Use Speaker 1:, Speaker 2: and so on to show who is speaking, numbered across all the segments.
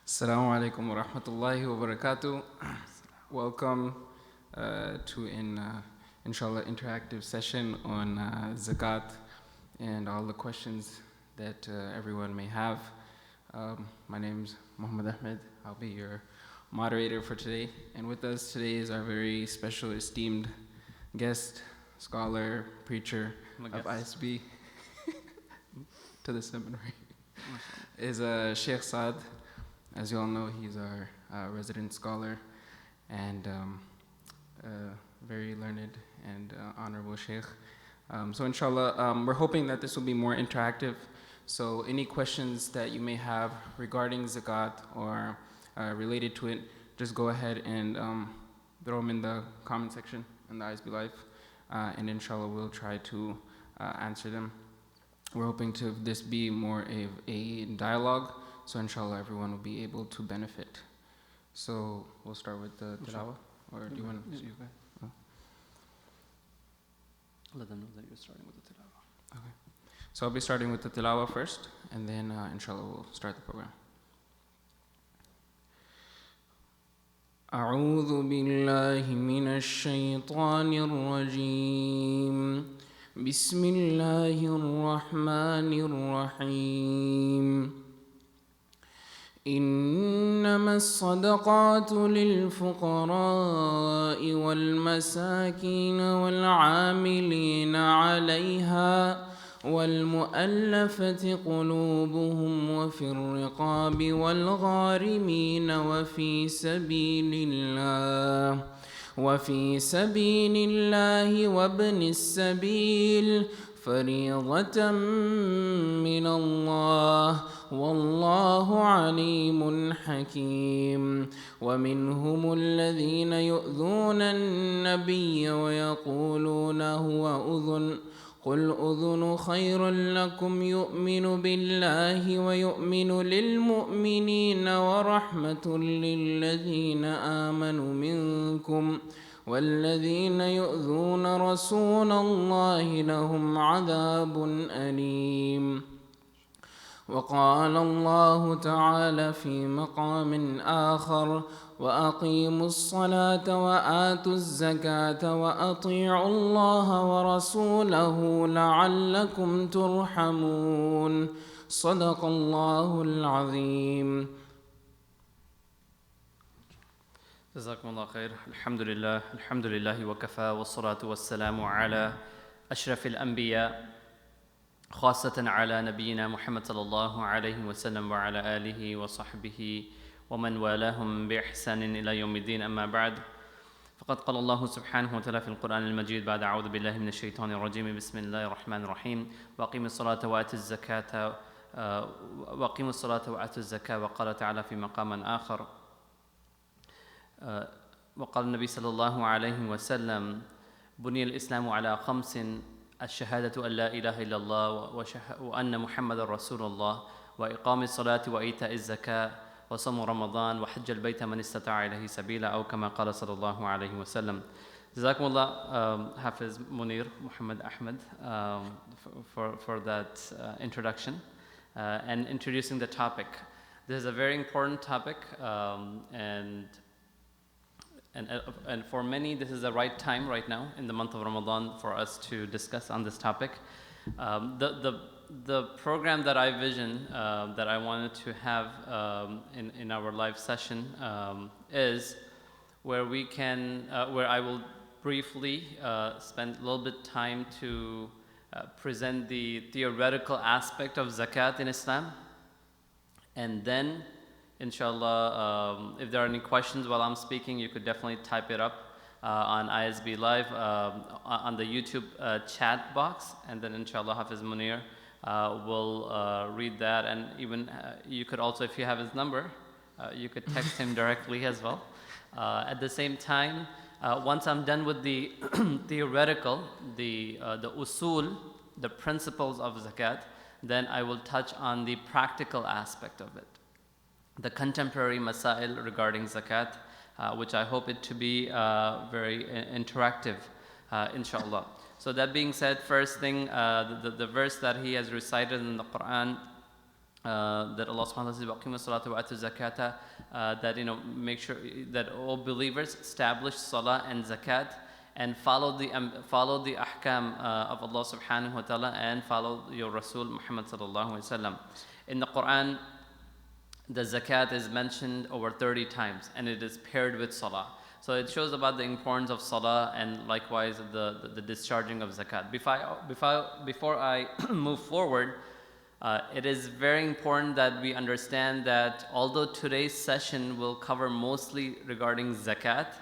Speaker 1: Assalamu alaikum wa rahmatullahi wa barakatuh. Welcome to inshallah interactive session on zakat and all the questions that everyone may have. My name's Muhammad Ahmed. I'll be your moderator for today. And with us today is our very special esteemed guest, scholar, preacher of ISB to the seminary is Sheikh Saad. As you all know, he's our resident scholar and very learned and honorable sheikh. So inshallah, we're hoping that this will be more interactive. So any questions that you may have regarding zakat or related to it, just go ahead and throw them in the comment section in the ISB Live, and inshallah we'll try to answer them. We're hoping to this be more of a dialogue, so inshallah everyone will be able to benefit. So we'll start with the tilawah, or do you want to?
Speaker 2: Let them know that you're starting with the tilawah.
Speaker 1: Okay. So I'll be starting with the tilawah first, and then inshallah we'll start the program. أعوذ بالله من الشيطان الرجيم بسم الله الرحمن الرحيم إنما الصدقات للفقراء والمساكين والعاملين عليها والمؤلفة قلوبهم وفي الرقاب والغارمين وفي سبيل الله وابن السبيل فريضة من الله والله عليم حكيم ومنهم الذين يؤذون النبي ويقولون هو أذن قل أذن خير لكم يؤمن بالله ويؤمن للمؤمنين ورحمة للذين آمنوا منكم والذين يؤذون رسول الله لهم عذاب أليم وقال الله تعالى في مقام آخر وأقيموا الصلاة وآتوا الزكاة وأطيعوا الله ورسوله لعلكم ترحمون صدق الله العظيم.
Speaker 2: جزاكم الله خير. الحمد لله وكفى والصلاة والسلام على أشرف الأنبياء خاصة على نبينا محمد صلى الله عليه وسلم وعلى آله وصحبه ومن والاهم بإحسان إلى يوم الدين. أما بعد، فقد قال الله سبحانه وتعالى في القرآن المجيد بعد أعوذ بالله من الشيطان الرجيم بسم الله الرحمن الرحيم وأقيموا الصلاة وآتوا الزكاة وقال تعالى في مقام آخر وقال النبي صلى الله عليه وسلم بني الإسلام على خمس الشهادة أن لا إله إلا الله وأن محمد رسول الله وإقام الصلاة وإيتاء الزكاة وصوم رمضان وحج البيت من استطاع إليه سبيلا أو كما قال صلى الله عليه وسلم. جزاكم الله Hafiz Munir Muhammad Ahmed for that introduction and introducing the topic. This is a very important topic and for many, this is the right time right now in the month of Ramadan for us to discuss on this topic. The program that I vision that I wanted to have in our live session is where we can, where I will briefly spend a little bit time to present the theoretical aspect of zakat in Islam, and then inshallah, if there are any questions while I'm speaking, you could definitely type it up on ISB Live on the YouTube chat box, and then inshallah Hafiz Munir will read that, and even you could also, if you have his number, you could text him directly as well. At the same time, once I'm done with the theoretical, the usul, the principles of zakat, then I will touch on the practical aspect of it, the contemporary masail regarding zakat, which I hope it to be very interactive, inshallah. So that being said, first thing, the verse that he has recited in the Quran that Allah subhanahu wa ta'ala says, وَأَقِيمُوا الصَّلَاةَ وَآتُوا الزَّكَاةَ, that make sure that all believers establish salah and zakat and follow the ahkam of Allah subhanahu wa ta'ala and follow your Rasul Muhammad sallallahu alaihi wasallam. In the Quran, the zakat is mentioned over 30 times and it is paired with salah. So it shows about the importance of salah and likewise the discharging of zakat. Before I move forward, it is very important that we understand that although today's session will cover mostly regarding zakat,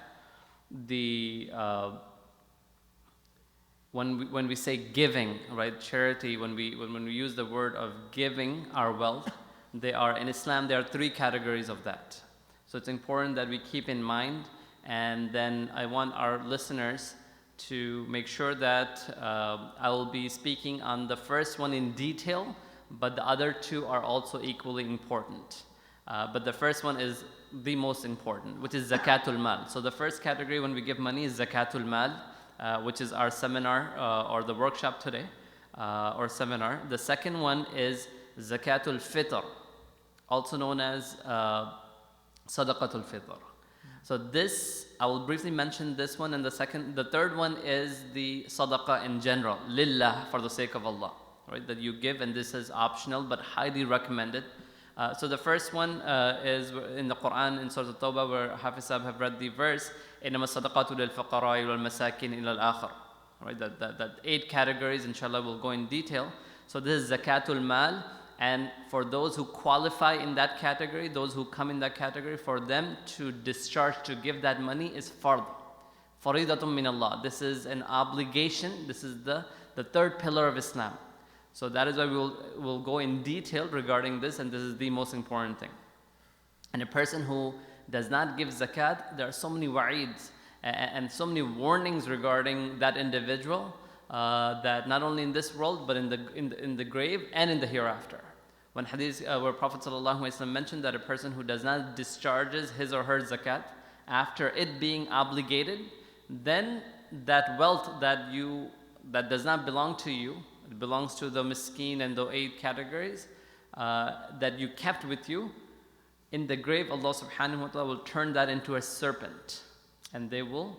Speaker 2: when we say giving, right, charity, when we use the word of giving our wealth, in Islam there are 3 categories of that. So it's important that we keep in mind, and then I want our listeners to make sure that I will be speaking on the first one in detail, but the other 2 are also equally important. But the first one is the most important, which is zakatul mal. So the first category when we give money is zakatul mal, which is our seminar or the workshop today, or seminar. The second one is zakatul fitr, also known as sadaqatul fitr. So this, I will briefly mention this one, and the third one is the sadaqah in general, lillah, for the sake of Allah, right? That you give, and this is optional but highly recommended. So the first one is in the Quran in Surah At-Tawbah, where Hafiz Sahib have read the verse, إِنَّمَا الصَّدَقَاتُ لِلْفَقَرَاءِ وَالْمَسَاكِينِ إِلَى الْآخِرِ. Right, that 8 categories, inshallah, will go in detail. So this is zakatul mal, and for those who qualify in that category, those who come in that category, for them to discharge, to give that money is fard, faridatun min Allah. This is an obligation. This is the third pillar of Islam. So that is why we'll go in detail regarding this, and this is the most important thing. And a person who does not give zakat, there are so many wa'ids and so many warnings regarding that individual, that not only in this world but in the grave and in the hereafter. When hadith where Prophet ﷺ mentioned that a person who does not discharges his or her zakat after it being obligated, then that wealth that does not belong to you, it belongs to the miskeen and the 8 categories that you kept with you, in the grave Allah subhanahu wa ta'ala will turn that into a serpent, and they will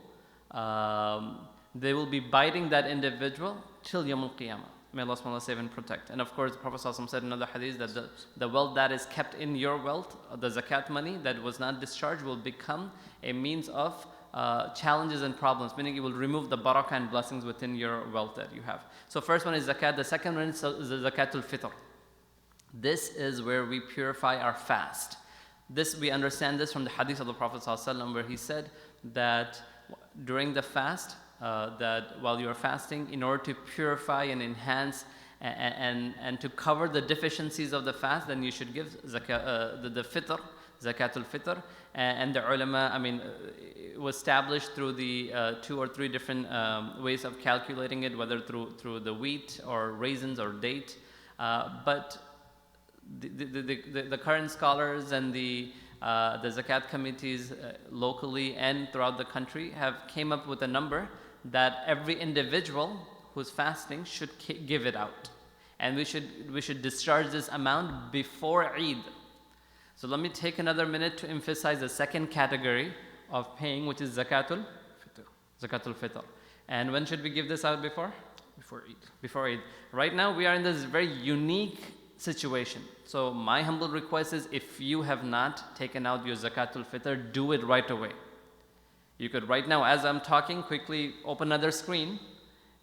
Speaker 2: be biting that individual till Yawmul Qiyamah. May Allah subhanahu wa ta'ala save and protect. And of course, the Prophet ﷺ said in another hadith that the wealth that is kept in your wealth, the zakat money that was not discharged, will become a means of challenges and problems, meaning it will remove the barakah and blessings within your wealth that you have. So first one is zakat. The second one is the zakatul fitr. This is where we purify our fast. We understand this from the hadith of the Prophet ﷺ, where he said that during the fast, that while you are fasting, in order to purify and enhance and to cover the deficiencies of the fast, then you should give the fitr, zakatul fitr. And the ulama, it was established through the 2 or 3 different ways of calculating it, whether through the wheat or raisins or date. But the current scholars and the zakat committees locally and throughout the country have came up with a number that every individual who's fasting should give it out, and we should discharge this amount before Eid. So let me take another minute to emphasize the second category of paying, which is zakatul fitr. And when should we give this out? Before Eid. Before Eid. Right now we are in this very unique situation. So my humble request is, if you have not taken out your zakatul fitr, do it right away. You could right now, as I'm talking, quickly open another screen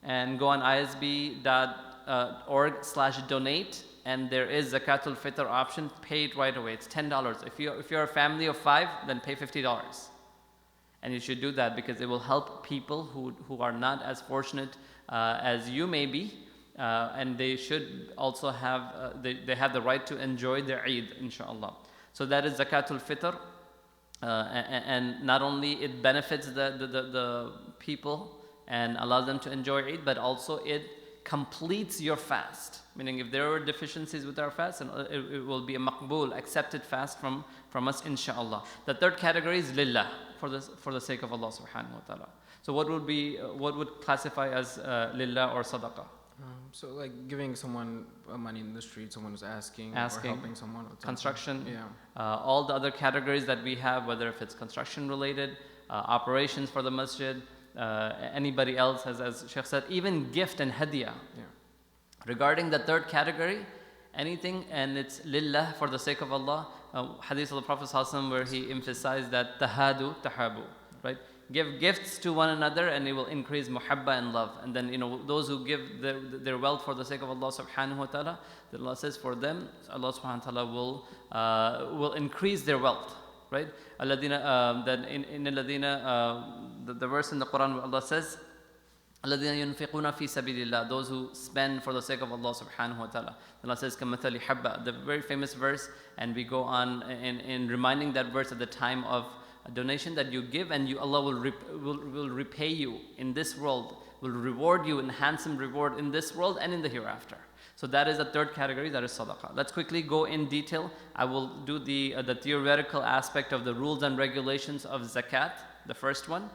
Speaker 2: and go on isb.org/donate, and there is zakatul fitr option. Pay it right away. It's $10. If you're a family of 5, then pay $50. And you should do that because it will help people who are not as fortunate as you may be, and they should also have they have the right to enjoy their Eid, inshallah. So that is zakatul fitr, and not only it benefits the people and allows them to enjoy Eid, but also it completes your fast. Meaning, if there are deficiencies with our fast, it will be a maqbool, accepted fast from us, inshallah. The third category is lillah, for the sake of Allah subhanahu wa ta'ala. So what would classify as lillah or sadaqah?
Speaker 1: So like giving someone money in the street, someone who's asking, or
Speaker 2: Asking,
Speaker 1: helping someone with something.
Speaker 2: construction,
Speaker 1: Yeah.
Speaker 2: all the other categories that we have, whether if it's construction related, operations for the masjid, anybody else, as Sheikh said, even gift and hadiyah.
Speaker 1: Yeah.
Speaker 2: Regarding the third category, anything, and it's lillah, for the sake of Allah. Hadith of the Prophet ﷺ where he emphasized that tahadu tahabu, right? Give gifts to one another and it will increase muhabba and love. And then, those who give their wealth for the sake of Allah subhanahu wa ta'ala, that Allah says for them, Allah subhanahu wa ta'ala will increase their wealth, right? Alladina, then in alladina, the verse in the Quran where Allah says, الَّذِينَ يُنْفِقُونَ فِي سَبِيلِ اللَّهِ, those who spend for the sake of Allah subhanahu wa ta'ala. Allah says, كَمَثَلِ حَبَّةٍ, the very famous verse, and we go on in reminding that verse at the time of a donation that you give, and Allah will repay you in this world, will reward you in handsome reward in this world and in the hereafter. So that is the third category, that is sadaqah. Let's quickly go in detail. I will do the theoretical aspect of the rules and regulations of zakat, the first one,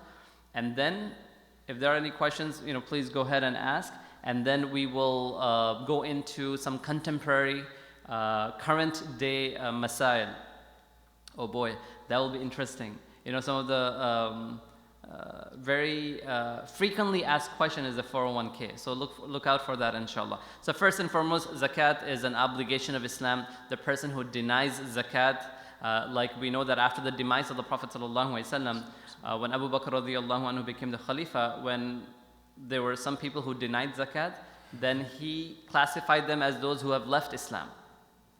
Speaker 2: and then if there are any questions, please go ahead and ask. And then we will go into some contemporary, current day masail. Oh boy, that will be interesting. Some of the very frequently asked question is the 401k. So look out for that, inshallah. So first and foremost, zakat is an obligation of Islam. The person who denies zakat, like we know that after the demise of the Prophet sallallahu alaihi wasallam, when Abu Bakr radiallahu anhu became the Khalifa, when there were some people who denied zakat, then he classified them as those who have left Islam.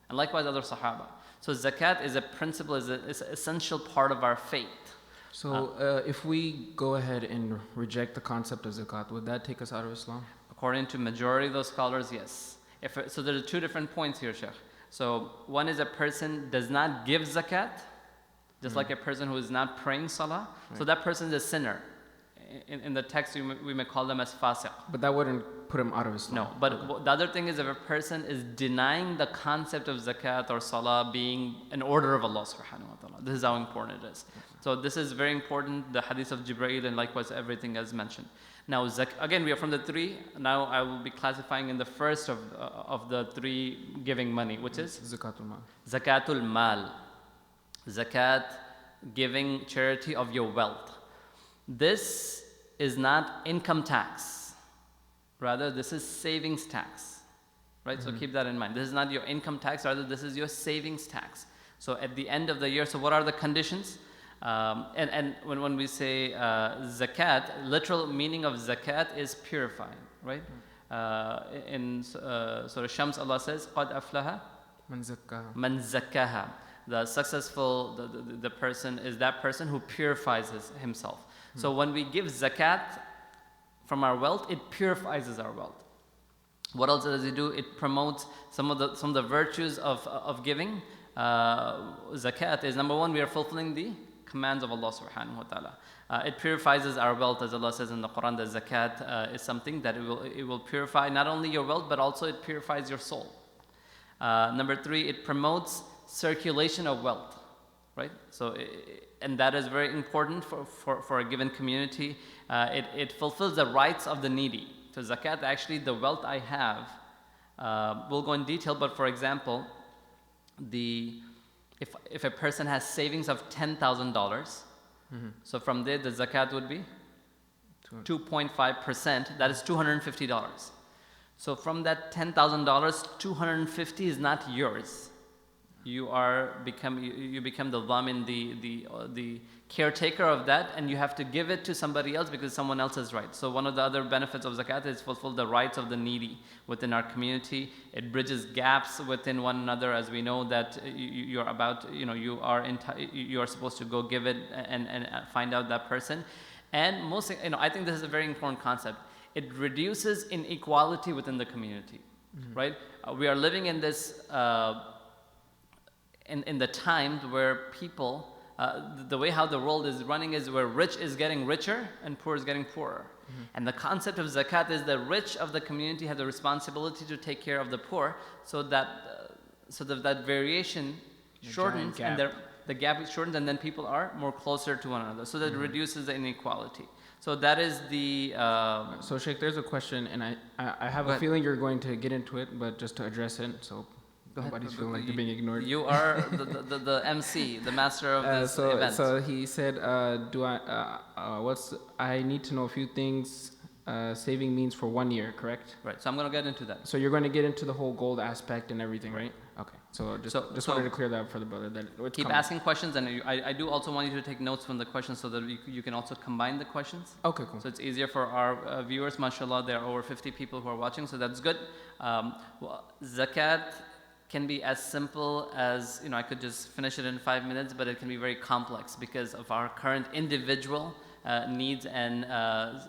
Speaker 2: And likewise other Sahaba. So zakat is a principle, is an essential part of our faith.
Speaker 1: So if we go ahead and reject the concept of zakat, would that take us out of Islam?
Speaker 2: According to majority of those scholars, yes. So there are two different points here, Sheikh. So one is a person does not give zakat, just like a person who is not praying salah. Right. So that person is a sinner. In the text, we may call them as fasiq.
Speaker 1: But that wouldn't put him out of Islam.
Speaker 2: No, but the other thing is if a person is denying the concept of zakat or salah being an order of Allah subhanahu wa ta'ala. This is how important it is. So this is very important, the hadith of Jibreel and likewise everything as mentioned. Now, again, we are from the three. Now I will be classifying in the first of the three giving money, which is?
Speaker 1: Zakatul mal.
Speaker 2: Zakatul mal. Zakat, giving charity of your wealth. This is not income tax. Rather, this is savings tax. Right? So keep that in mind. This is not your income tax, rather this is your savings tax. So at the end of the year, so what are the conditions? And when we say zakat, literal meaning of zakat is purifying, right? In Surah Shams, Allah says, قَدْ أَفْلَهَ مَنْ زَكَّاهَا. The successful, the person is that person who purifies himself. So when we give zakat from our wealth, it purifies our wealth. What else does it do? It promotes some of the virtues of giving. Zakat is, number one, we are fulfilling the commands of Allah subhanahu wa ta'ala. It purifies our wealth, as Allah says in the Quran, that zakat is something that it will purify not only your wealth, but also it purifies your soul. Number three, it promotes circulation of wealth, right? So, and that is very important for a given community. It fulfills the rights of the needy. So zakat, actually, the wealth I have, we'll go in detail, but for example, if a person has savings of $10,000, so from there the zakat would be 2.5%, that is $250. So from that $10,000, $250 is not yours. You become the dhamin, the caretaker of that, and you have to give it to somebody else because someone else is right. So one of the other benefits of zakat is fulfill the rights of the needy within our community. It bridges gaps within one another, as we know that you are supposed to go give it and find out that person. And most, I think this is a very important concept. It reduces inequality within the community, right? We are living in this. In the time where people, the way how the world is running is where rich is getting richer and poor is getting poorer. And the concept of zakat is the rich of the community have the responsibility to take care of the poor, so that variation shortens and the gap shortens, and then people are more closer to one another. So that reduces the inequality. So that is the.
Speaker 1: So Sheikh, there's a question, and I have
Speaker 2: Go
Speaker 1: a
Speaker 2: ahead.
Speaker 1: feeling you're going to get into it, but just to address it, so nobody's feeling like they're being ignored.
Speaker 2: You are the MC, the master of this event.
Speaker 1: So he said, I need to know a few things. Saving means for 1 year, correct?
Speaker 2: Right. So I'm going to get into that.
Speaker 1: So you're going to get into the whole gold aspect and everything, right? Okay. So just wanted to clear that up for the brother. That it's
Speaker 2: keep
Speaker 1: coming.
Speaker 2: asking questions, and I do also want you to take notes from the questions so that you can also combine the questions.
Speaker 1: Okay, cool.
Speaker 2: So it's easier for our viewers. MashaAllah, there are over 50 people who are watching, so that's good. Zakat can be as simple as, I could just finish it in 5 minutes, but it can be very complex because of our current individual needs and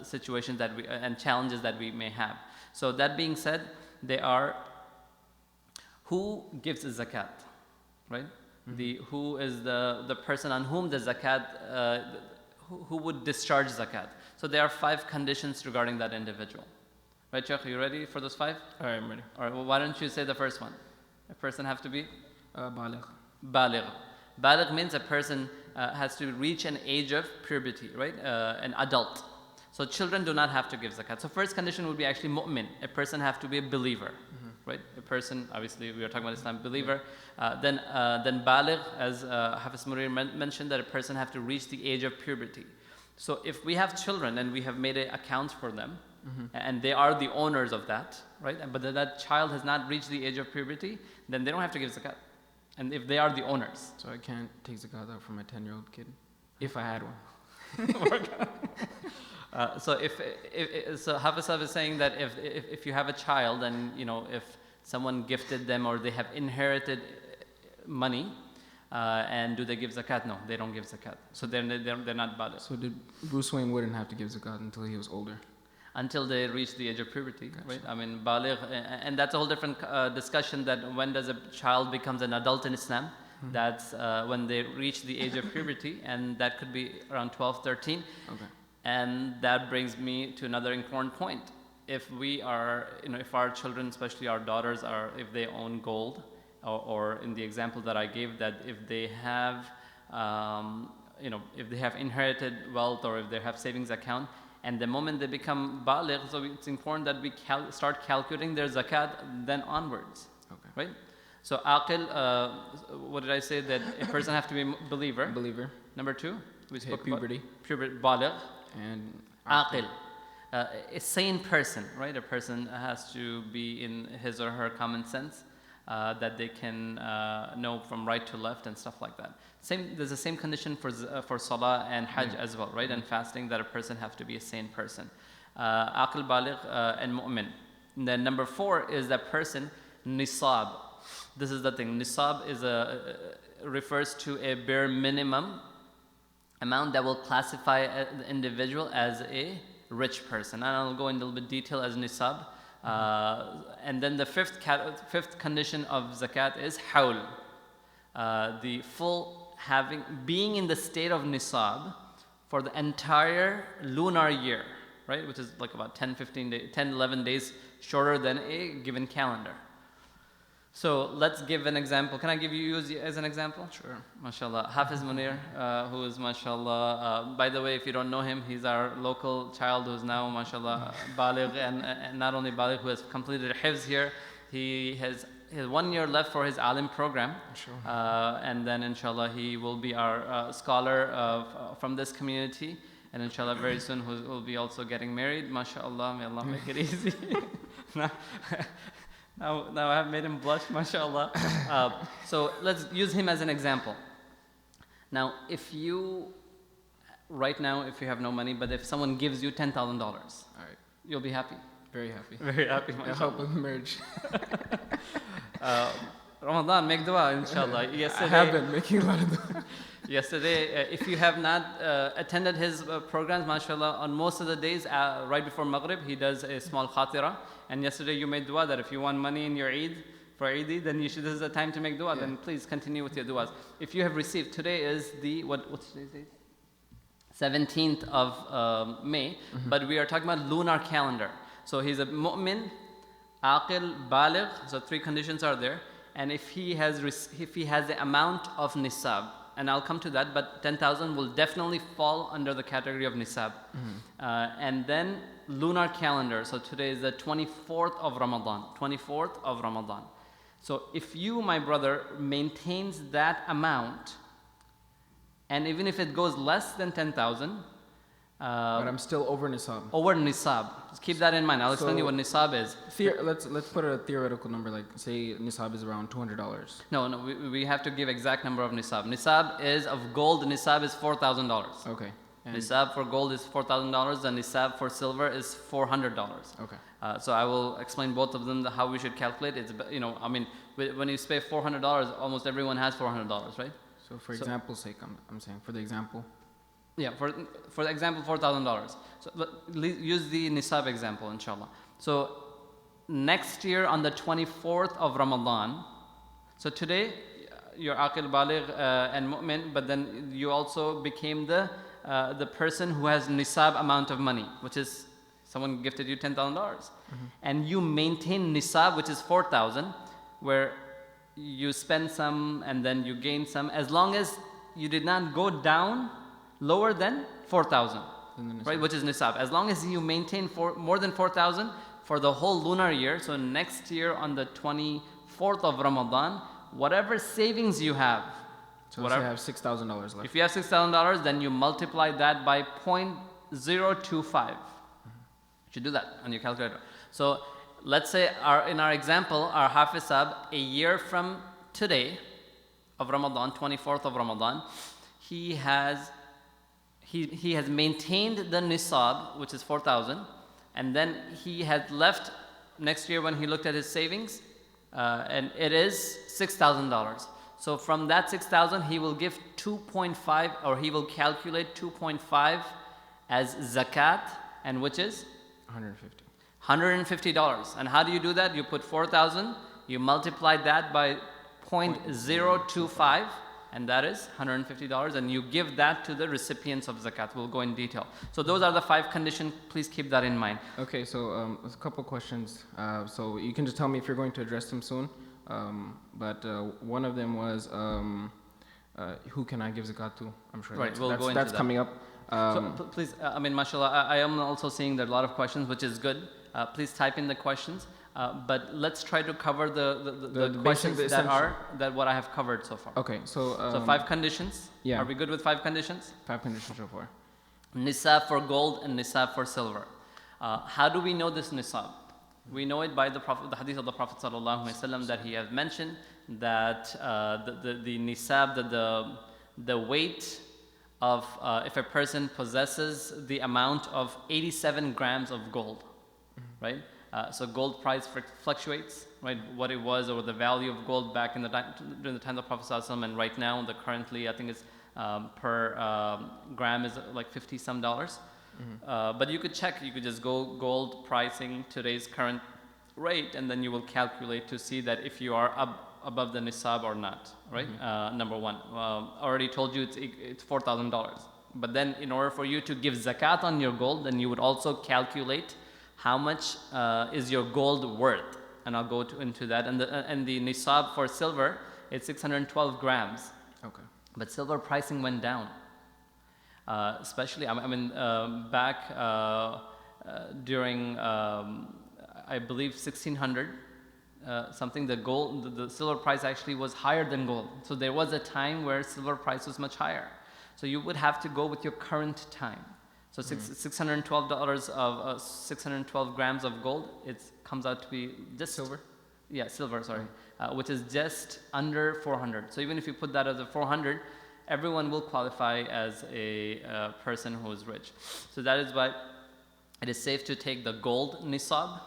Speaker 2: situations and challenges that we may have. So that being said, they are who gives the zakat, right? Who is the person on whom the zakat, who would discharge zakat. So there are 5 conditions regarding that individual. Right, Sheikh, are you ready for those 5?
Speaker 1: All right, I'm ready.
Speaker 2: All right, well, why don't you say the first one? A person have to be?
Speaker 1: Baligh.
Speaker 2: Baligh. Baligh means a person has to reach an age of puberty, right? An adult. So children do not have to give zakat. So first condition would be actually mu'min. A person have to be a believer, right? A person, obviously we are talking about Islam, believer. Then baligh, as Hafiz Munir mentioned, that a person have to reach the age of puberty. So if we have children and we have made accounts for them, and they are the owners of that, right? But that child has not reached the age of puberty, then they don't have to give zakat. And if they are the owners.
Speaker 1: So I can't take zakat out from my 10-year-old kid, if I had one.
Speaker 2: So Hafiz is saying that if you have a child and if someone gifted them or they have inherited money, and do they give zakat? No, they don't give zakat. So they're not baligh.
Speaker 1: So Bruce Wayne wouldn't have to give zakat until he was older?
Speaker 2: Until they reach the age of puberty,
Speaker 1: Gotcha.
Speaker 2: right? I mean, baligh, and that's a whole different discussion, that when does a child becomes an adult in Islam? That's when they reach the age of puberty, and that could be around 12, 13.
Speaker 1: Okay.
Speaker 2: And that brings me to another important point. If we are, if our children, especially our daughters, if they own gold, or in the example that I gave, that if they have, if they have inherited wealth or if they have savings account, and the moment they become baligh, so it's important that we start calculating their zakat then onwards,
Speaker 1: Okay.
Speaker 2: right? So aqil, what did I say? That a person have to be believer.
Speaker 1: Believer.
Speaker 2: Number 2, we spoke
Speaker 1: puberty.
Speaker 2: about puberty, baligh.
Speaker 1: And
Speaker 2: Aqil, a sane person, right? A person has to be in his or her common sense, that they can know from right to left and stuff like that. There's the same condition for salah and hajj as well, right? And fasting, that a person have to be a sane person. Aqil, baligh, and mu'min. And then number 4 is that person nisab. This is the thing. Nisab refers to a bare minimum amount that will classify the individual as a rich person. And I'll go in a little bit detail as nisab. And then the fifth condition of zakat is hawl. The full being in the state of nisab for the entire lunar year, right? Which is like about 10, 11 days shorter than a given calendar. So let's give an example. Can I give you as an example?
Speaker 1: Sure.
Speaker 2: MashaAllah. Hafiz Munir, who is MashaAllah, by the way, if you don't know him, he's our local child who's now MashaAllah baligh, and not only baligh, who has completed hifz here. He has 1 year left for his alim program.
Speaker 1: Sure.
Speaker 2: And then inshallah he will be our scholar from this community. And inshallah very soon he will be also getting married. MashaAllah, may Allah make it easy. Now I have made him blush, mashallah. So let's use him as an example. Now, right now, if you have no money, but if someone gives you $10,000,
Speaker 1: All right.
Speaker 2: you'll be happy.
Speaker 1: Very happy.
Speaker 2: Very happy,
Speaker 1: I help with marriage.
Speaker 2: Ramadan, make dua, inshallah.
Speaker 1: I have been making a lot of dua.
Speaker 2: Yesterday, if you have not attended his programs, mashallah, on most of the days, right before Maghrib, he does a small khatira. And yesterday you made dua that if you want money in your Eid, for Eid, then this is the time to make dua. Yeah. Then please continue with your duas. If you have received, today is what's today's date? 17th of May, but we are talking about lunar calendar. So he's a mu'min, aqil, baligh, so 3 conditions are there. And if he has the amount of nisab, and I'll come to that, but 10,000 will definitely fall under the category of nisab. And then lunar calendar. So today is the 24th of Ramadan. 24th of Ramadan. So if you, my brother, maintains that amount, and even if it goes less than 10,000,
Speaker 1: but I'm still over nisab.
Speaker 2: over nisab. Just keep that in mind. I'll explain you what nisab is.
Speaker 1: Let's put a theoretical number, like say nisab is around $200.
Speaker 2: No, we have to give exact number of nisab. Nisab is of gold. Nisab is $4,000.
Speaker 1: Okay. And
Speaker 2: Nisab for gold is $4,000. And nisab for silver is $400.
Speaker 1: okay.
Speaker 2: So I will explain both of them, how we should calculate. It's, you know, I mean, when you say $400, almost everyone has $400, right?
Speaker 1: So for example's sake, I'm saying for the example.
Speaker 2: Yeah, for example, $4,000. So use the nisab example, inshallah. So next year on the 24th of Ramadan, so today you're aqil, baligh, and mu'min, but then you also became the person who has nisab amount of money, which is someone gifted you $10,000, and you maintain nisab, which is 4,000, where you spend some and then you gain some, as long as you did not go down lower than 4,000, right, which is nisab. As long as you maintain more than 4,000 for the whole lunar year, so next year on the 24th of Ramadan, whatever savings you have,
Speaker 1: So let's say I have $6,000 left.
Speaker 2: if you have $6,000, then you multiply that by 0.025. You should do that on your calculator. So let's say in our example, our Hafiz Sahib, a year from today of Ramadan, 24th of Ramadan, he has maintained the nisab, which is 4,000, and then he had left next year when he looked at his savings, and it is $6,000. So from that 6,000, he will give 2.5, or he will calculate 2.5 as zakat, and which is $150. And how do you do that? You put 4,000, you multiply that by 0.025, and that is $150, and you give that to the recipients of zakat. We'll go in detail. So those are the 5 conditions. Please keep that in mind.
Speaker 1: Okay, so a couple questions. So you can just tell me if you're going to address them soon. But one of them was, who can I give zakat to? I'm sure
Speaker 2: Right, we'll go into
Speaker 1: that's
Speaker 2: that.
Speaker 1: coming up.
Speaker 2: So please, I mean, mashallah, I am also seeing there are a lot of questions, which is good. Please type in the questions. But let's try to cover the questions that what I have covered so far.
Speaker 1: Okay, so
Speaker 2: 5 conditions.
Speaker 1: Yeah.
Speaker 2: Are we good with 5 conditions?
Speaker 1: 5 conditions so far.
Speaker 2: Nisab for gold and nisab for silver. How do we know this nisab? We know it by the hadith of the Prophet ﷺ that he has mentioned that the nisab, the weight of if a person possesses the amount of 87 grams of gold, right? So gold price fluctuates, right? What it was, or the value of gold back in during the time of the Prophet ﷺ, and right now, currently, I think it's per gram is like $50 some. But you could check. You could just go gold pricing today's current rate, and then you will calculate to see that if you are above the nisab or not, right? Number one. Already told you it's $4,000. But then, in order for you to give zakat on your gold, then you would also calculate how much is your gold worth, and I'll go into that. And the nisab for silver, it's 612 grams.
Speaker 1: Okay.
Speaker 2: But silver pricing went down, especially back during I believe 1600 something. The silver price actually was higher than gold. So there was a time where silver price was much higher. So you would have to go with your current time. So $612 of 612 grams of gold, it comes out to be just
Speaker 1: silver.
Speaker 2: Yeah, silver. Sorry, which is just under 400. So even if you put that as a 400, everyone will qualify as a person who is rich. So that is why it is safe to take the gold nisab,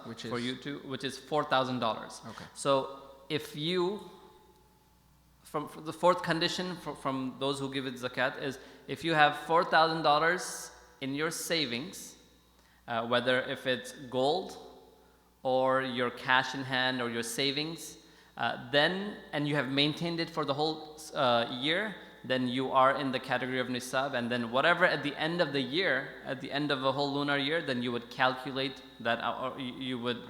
Speaker 2: which is $4,000.
Speaker 1: Okay.
Speaker 2: So if you, from the 4th condition from those who give it zakat is, if you have $4,000 in your savings, whether if it's gold or your cash in hand or your savings, and you have maintained it for the whole year, then you are in the category of nisab. And then whatever at the end of the year, at the end of a whole lunar year, then you would calculate that, or you would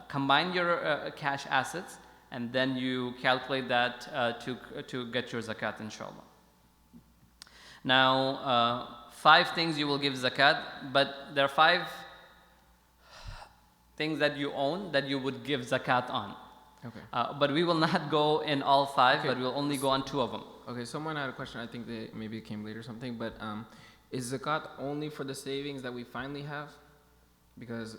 Speaker 2: combine your cash assets and then you calculate that to get your zakat, inshallah. Now, 5 things you will give zakat, but there are 5 things that you own that you would give zakat on.
Speaker 1: Okay.
Speaker 2: But we will not go in all 5,
Speaker 1: Okay.
Speaker 2: but we'll only go on 2 of them.
Speaker 1: Okay, someone had a question. I think maybe it came later or something, but is zakat only for the savings that we finally have? Because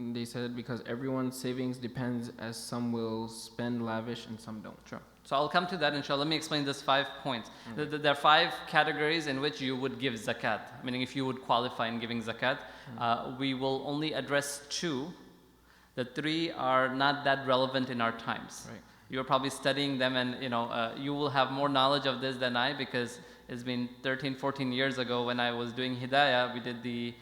Speaker 1: they said because everyone's savings depends, as some will spend lavish and some don't.
Speaker 2: Sure. So I'll come to that, inshallah. Let me explain this 5 points. There are 5 categories in which you would give zakat, meaning if you would qualify in giving zakat. We will only address 2. The 3 are not that relevant in our times.
Speaker 1: Right.
Speaker 2: You're probably studying them, and you will have more knowledge of this than I, because it's been 13, 14 years ago when I was doing hidayah. We did the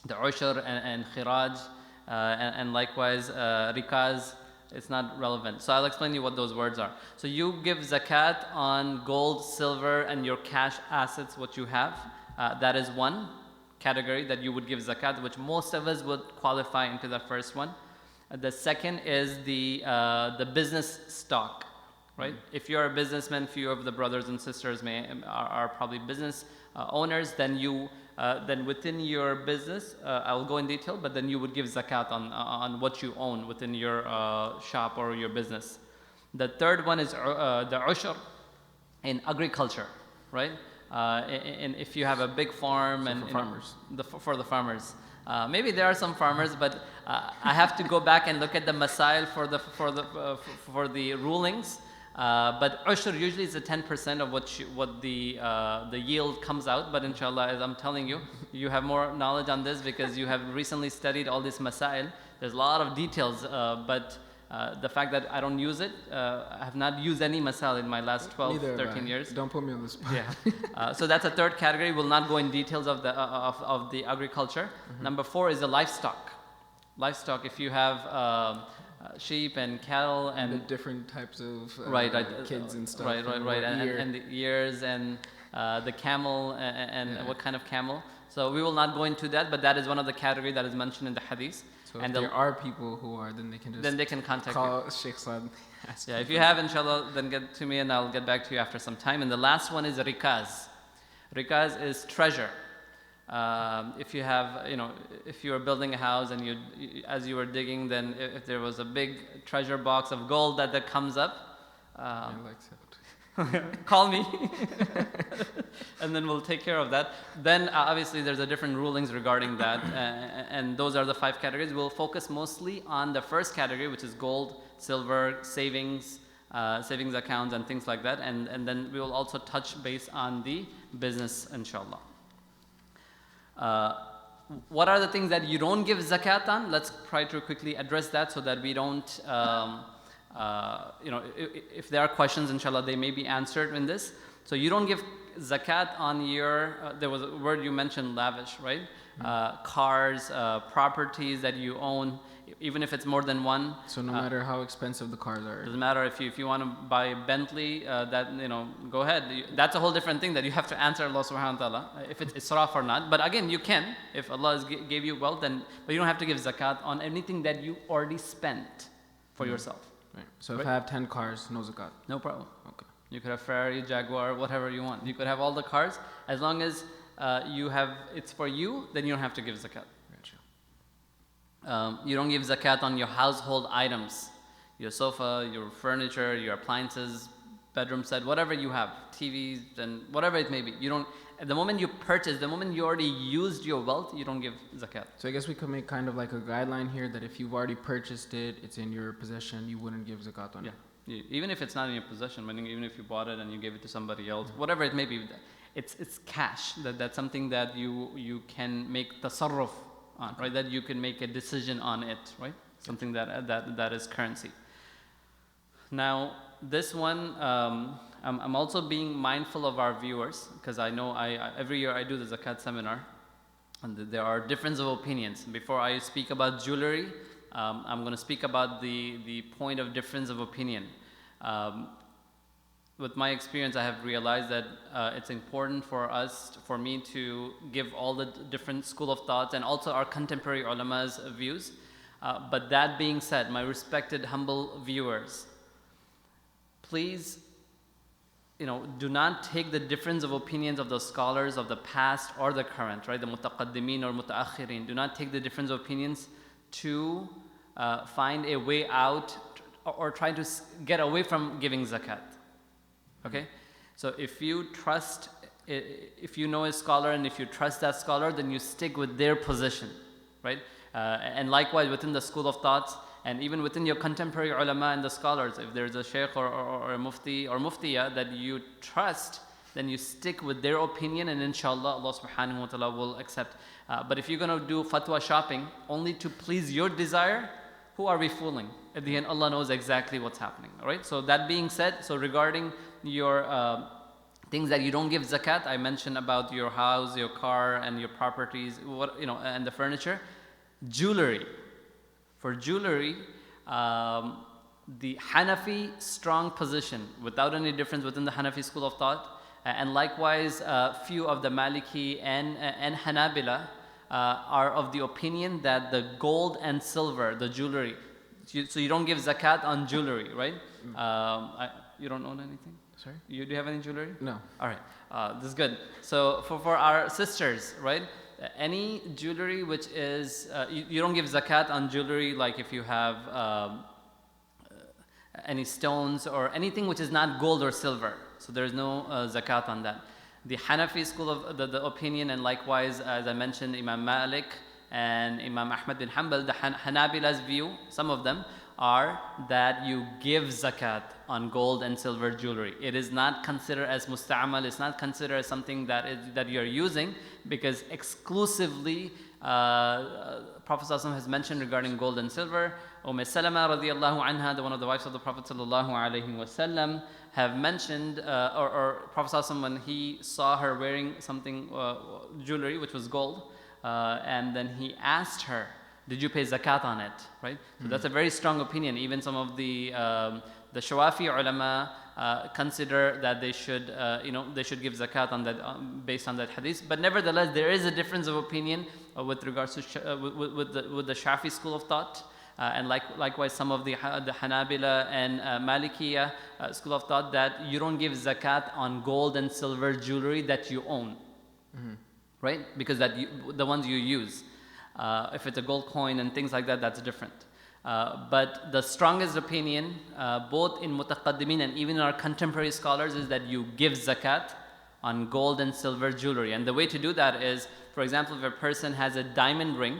Speaker 2: ushr and khiraj, and likewise rikaz. It's not relevant. So I'll explain you what those words are. So you give zakat on gold, silver, and your cash assets, what you have. That is one category that you would give zakat, which most of us would qualify into the first one. The second is the business stock, right? If you're a businessman, few of the brothers and sisters are probably business owners, then within your business, I'll go in detail, but then you would give zakat on what you own within your shop or your business. The third one is the ushr in agriculture, right? And if you have a big farm,
Speaker 1: So
Speaker 2: and
Speaker 1: for farmers.
Speaker 2: For the farmers. Maybe there are some farmers, but I have to go back and look at the masail for the rulings. But ushr usually is 10% of what the yield comes out. But inshallah, as I'm telling you, you have more knowledge on this because you have recently studied all this masail. There's a lot of details, but the fact that I don't use it, I have not used any masail in my last 12, 13 years.
Speaker 1: Don't put me on the spot.
Speaker 2: Yeah. So that's a third category. We'll not go in details of the agriculture. Number 4 is the livestock. Livestock, if you have sheep and cattle and
Speaker 1: the different types of kids and stuff.
Speaker 2: Right. And the ears and the camel and what kind of camel. So we will not go into that, but that is one of the category that is mentioned in the hadith.
Speaker 1: So if there are people who are, then they can
Speaker 2: contact
Speaker 1: call
Speaker 2: you.
Speaker 1: Sheikh Saad.
Speaker 2: Yeah, if you have, inshallah, then get to me and I'll get back to you after some time. And the last one is rikaz. Rikaz is treasure. If you have, if you are building a house and as you were digging, then if there was a big treasure box of gold that comes up,
Speaker 1: I like that.
Speaker 2: call me, and then we'll take care of that. Then obviously there's a different rulings regarding that, and those are the 5 categories. We'll focus mostly on the first category, which is gold, silver, savings accounts, and things like that, and then we will also touch base on the business, inshallah. What are the things that you don't give zakat on? Let's try to quickly address that so that we don't, if there are questions, inshallah, they may be answered in this. So you don't give zakat on your, there was a word you mentioned, lavish, right? Cars, properties that you own, even if it's more than one.
Speaker 1: So no matter how expensive the cars are.
Speaker 2: Doesn't matter if you want to buy a Bentley, go ahead. That's a whole different thing that you have to answer Allah subhanahu wa ta'ala, if it's israf or not. But again, you can, if Allah gave you wealth, but you don't have to give zakat on anything that you already spent for yourself.
Speaker 1: Right. So if I have 10 cars, no zakat.
Speaker 2: No problem.
Speaker 1: Okay.
Speaker 2: You could have Ferrari, Jaguar, whatever you want. You could have all the cars, as long as it's for you, then you don't have to give zakat. You don't give zakat on your household items, your sofa, your furniture, your appliances, bedroom set, whatever you have, TVs, and whatever it may be. You don't. At the moment you purchase, the moment you already used your wealth, you don't give zakat.
Speaker 1: So I guess we could make kind of like a guideline here that if you've already purchased it, it's in your possession, you wouldn't give zakat on it.
Speaker 2: Yeah. Even if it's not in your possession, meaning even if you bought it and you gave it to somebody else, whatever it may be, it's cash. That's something that you can make tasarruf on, right? That you can make a decision on it, right? Something that is currency. Now, this one, I'm also being mindful of our viewers, because I know every year I do the zakat seminar, and there are differences of opinions. Before I speak about jewelry, I'm going to speak about the point of difference of opinion. With my experience, I have realized that it's important for me to give all the different school of thoughts and also our contemporary ulama's views. But that being said, my respected, humble viewers, please, do not take the difference of opinions of the scholars of the past or the current, right? The mutaqaddimin or mutaakhirin. Do not take the difference of opinions to find a way out or try to get away from giving zakat. Okay? So if you know a scholar and if you trust that scholar, then you stick with their position, right? And likewise within the school of thoughts, and even within your contemporary ulama and the scholars, if there's a sheikh or a mufti or muftiya that you trust, then you stick with their opinion, and inshallah Allah subhanahu wa ta'ala will accept. But if you're going to do fatwa shopping only to please your desire, who are we fooling? At the end, Allah knows exactly what's happening. All right. So that being said, so regarding your things that you don't give zakat, I mentioned about your house, your car, and your properties, and the furniture, jewelry. For jewelry, the Hanafi strong position, without any difference within the Hanafi school of thought, and likewise few of the Maliki and Hanabila are of the opinion that the gold and silver, the jewelry, so you don't give zakat on jewelry, right? You don't own anything?
Speaker 1: Sorry?
Speaker 2: Do you have any jewelry?
Speaker 1: No.
Speaker 2: All right, this is good. So for our sisters, right? Any jewelry which is, you don't give zakat on jewelry, like if you have any stones or anything which is not gold or silver. So there is no zakat on that. The Hanafi school of the opinion, and likewise, as I mentioned, Imam Malik and Imam Ahmad bin Hanbal, the Hanabila's view, some of them, are that you give zakat on gold and silver jewelry. It is not considered as musta'amal, it's not considered as something that you're using, because exclusively Prophet ﷺ has mentioned regarding gold and silver. Salama radiallahu anha, one of the wives of the Prophet sallallahu alaihi wasallam, have mentioned, or Prophet ﷺ, when he saw her wearing something, jewelry which was gold, and then he asked her, did you pay zakat on it, right? So that's a very strong opinion. Even some of the Shawafi ulama consider that they should give zakat on that, based on that hadith. But nevertheless, there is a difference of opinion with regards to with the Shafi school of thought, and likewise some of the Hanabila and Malikiya school of thought, that you don't give zakat on gold and silver jewelry that you own, right? Because the ones you use. If it's a gold coin and things like that, that's different. But the strongest opinion, both in mutaqaddimin and even in our contemporary scholars, is that you give zakat on gold and silver jewelry. And the way to do that is, for example, if a person has a diamond ring,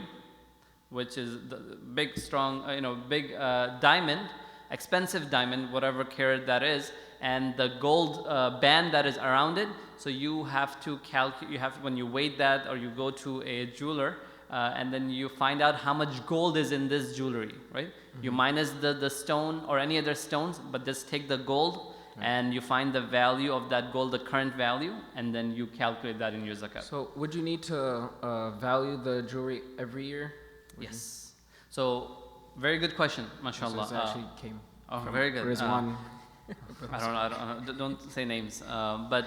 Speaker 2: which is the big, strong, big diamond, expensive diamond, whatever carat that is, and the gold band that is around it, so you have to calculate, when you weigh that, or you go to a jeweler, and then you find out how much gold is in this jewelry, right? You minus the stone or any other stones, but just take the gold, and you find the value of that gold, the current value, and then you calculate that in your zakat.
Speaker 1: So would you need to value the jewelry every year?
Speaker 2: Yes. So very good question, mashallah.
Speaker 1: So it actually came from
Speaker 2: very good.
Speaker 1: Rizwan.
Speaker 2: I don't know. Don't say names. But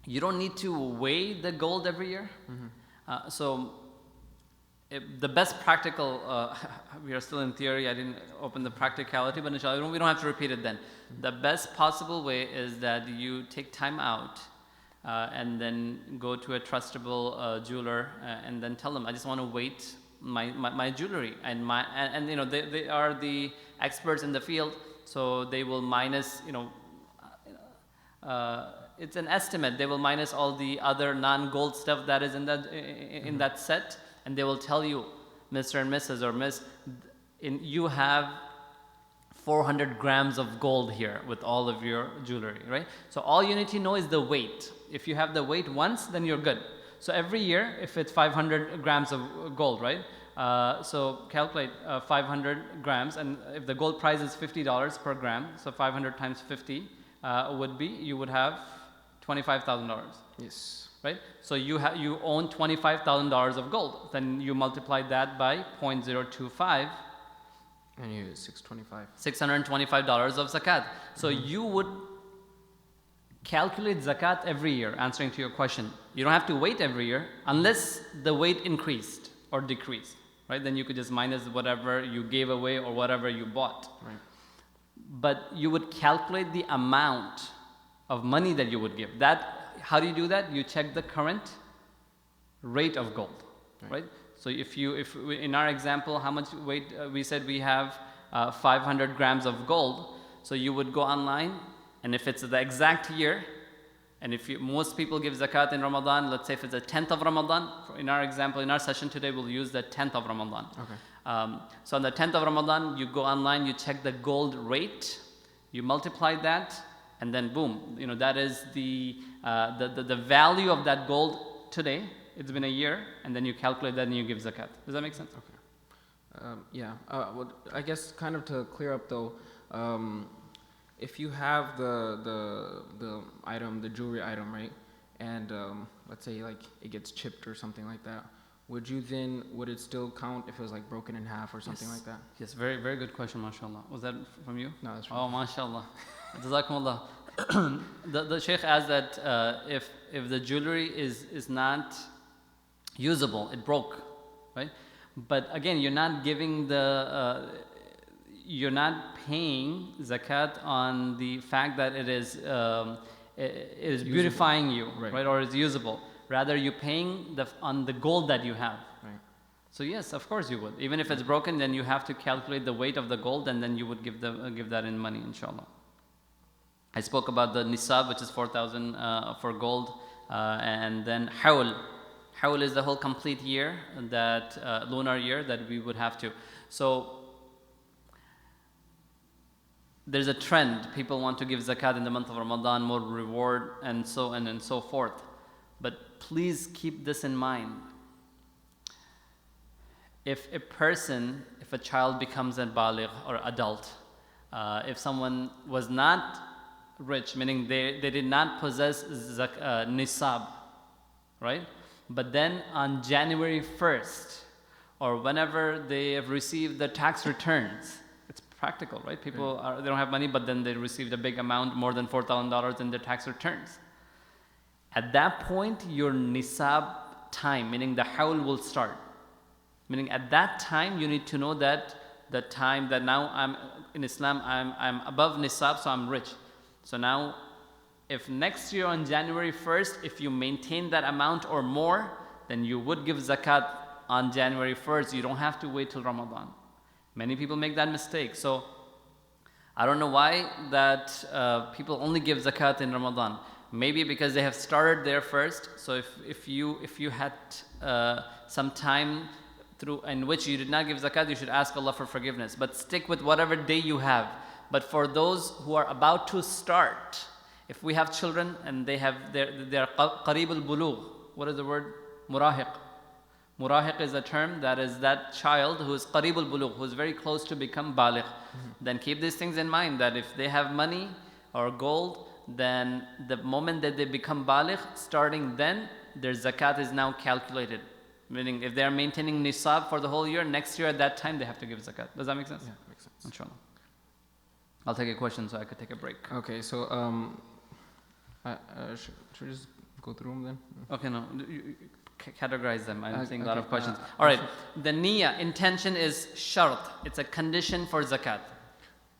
Speaker 2: you don't need to weigh the gold every year. So the best practical, we are still in theory, I didn't open the practicality, but inshallah, we don't have to repeat it then. The best possible way is that you take time out and then go to a trustable jeweler and then tell them, I just want to weight my jewelry. And they are the experts in the field, so they will minus, it's an estimate. They will minus all the other non-gold stuff that is in that set, and they will tell you, Mr. and Mrs. or Miss, you have 400 grams of gold here with all of your jewelry, right? So all you need to know is the weight. If you have the weight once, then you're good. So every year, if it's 500 grams of gold, right? So calculate 500 grams, and if the gold price is $50 per gram, so 500 times 50 would be, you would have $25,000.
Speaker 1: Yes.
Speaker 2: Right? So you own $25,000 of gold. Then you multiply that by 0.025.
Speaker 1: And you $625.
Speaker 2: $625 of zakat. So you would calculate zakat every year, answering to your question. You don't have to wait every year unless the weight increased or decreased. right? Then you could just minus whatever you gave away or whatever you bought.
Speaker 1: Right.
Speaker 2: But you would calculate the amount of money that you would give. How do you do that? You check the current rate of gold, right? So if in our example, how much weight we said we have 500 grams of gold. So you would go online, and if it's the exact year, and most people give zakat in Ramadan, let's say if it's the 10th of Ramadan, in our example, in our session today, we'll use the 10th of Ramadan.
Speaker 1: Okay.
Speaker 2: So on the 10th of Ramadan, you go online, you check the gold rate, you multiply that, and then boom, that is the value of that gold today. It's been a year, and then you calculate that and you give zakat. Does that make sense?
Speaker 1: Okay. Yeah. Well, I guess kind of to clear up though, if you have the item, the jewelry item, right, and let's say like it gets chipped or something like that, would it still count if it was like broken in half or something like that?
Speaker 2: Yes, very, very good question, mashallah. Was that from you?
Speaker 1: No, that's from
Speaker 2: Oh, mashallah. Jazakumullah. The Sheikh asked that if the jewelry is not usable, it broke, right? But again, you're not giving you're not paying zakat on the fact that it is beautifying you, right? Or is usable. Rather, you're paying on the gold that you have.
Speaker 1: Right.
Speaker 2: So yes, of course you would. Even if it's broken, then you have to calculate the weight of the gold, and then you would give that in money, inshallah. I spoke about the nisab, which is 4,000 for gold, and then hawl. Hawl is the whole complete year, that lunar year that we would have to. So there's a trend. People want to give zakat in the month of Ramadan, more reward, and so on and so forth. But please keep this in mind. If a child becomes a baligh or adult, if someone was not rich, meaning they did not possess nisab, right? But then on January 1st, or whenever they have received the tax returns, it's practical, right? People they don't have money, but then they received a big amount, more than $4,000 in their tax returns. At that point, your nisab time, meaning the hawl, will start. Meaning at that time, you need to know that the time that now I'm in Islam, I'm above nisab, so I'm rich. So now, if next year on January 1st, if you maintain that amount or more, then you would give zakat on January 1st. You don't have to wait till Ramadan. Many people make that mistake. So I don't know why that people only give zakat in Ramadan. Maybe because they have started there first. So if you had some time in which you did not give zakat, you should ask Allah for forgiveness. But stick with whatever day you have. But for those who are about to start, if we have children and they are qarib al-bulugh, what is the word? Murahiq. Murahiq is a term that is that child who is qarib al-bulugh, who is very close to become baligh. Then keep these things in mind, that if they have money or gold, then the moment that they become baligh, starting then, their zakat is now calculated. Meaning if they are maintaining nisab for the whole year, next year at that time they have to give zakat. Does that make sense?
Speaker 1: Yeah, makes sense.
Speaker 2: Inshallah. I'll take a question so I could take a break.
Speaker 1: Okay, so should we just go through them then?
Speaker 2: Okay, no. You categorize them. I'm seeing a lot
Speaker 1: okay,
Speaker 2: of questions. All right. The niyyah, intention, is shart. It's a condition for zakat.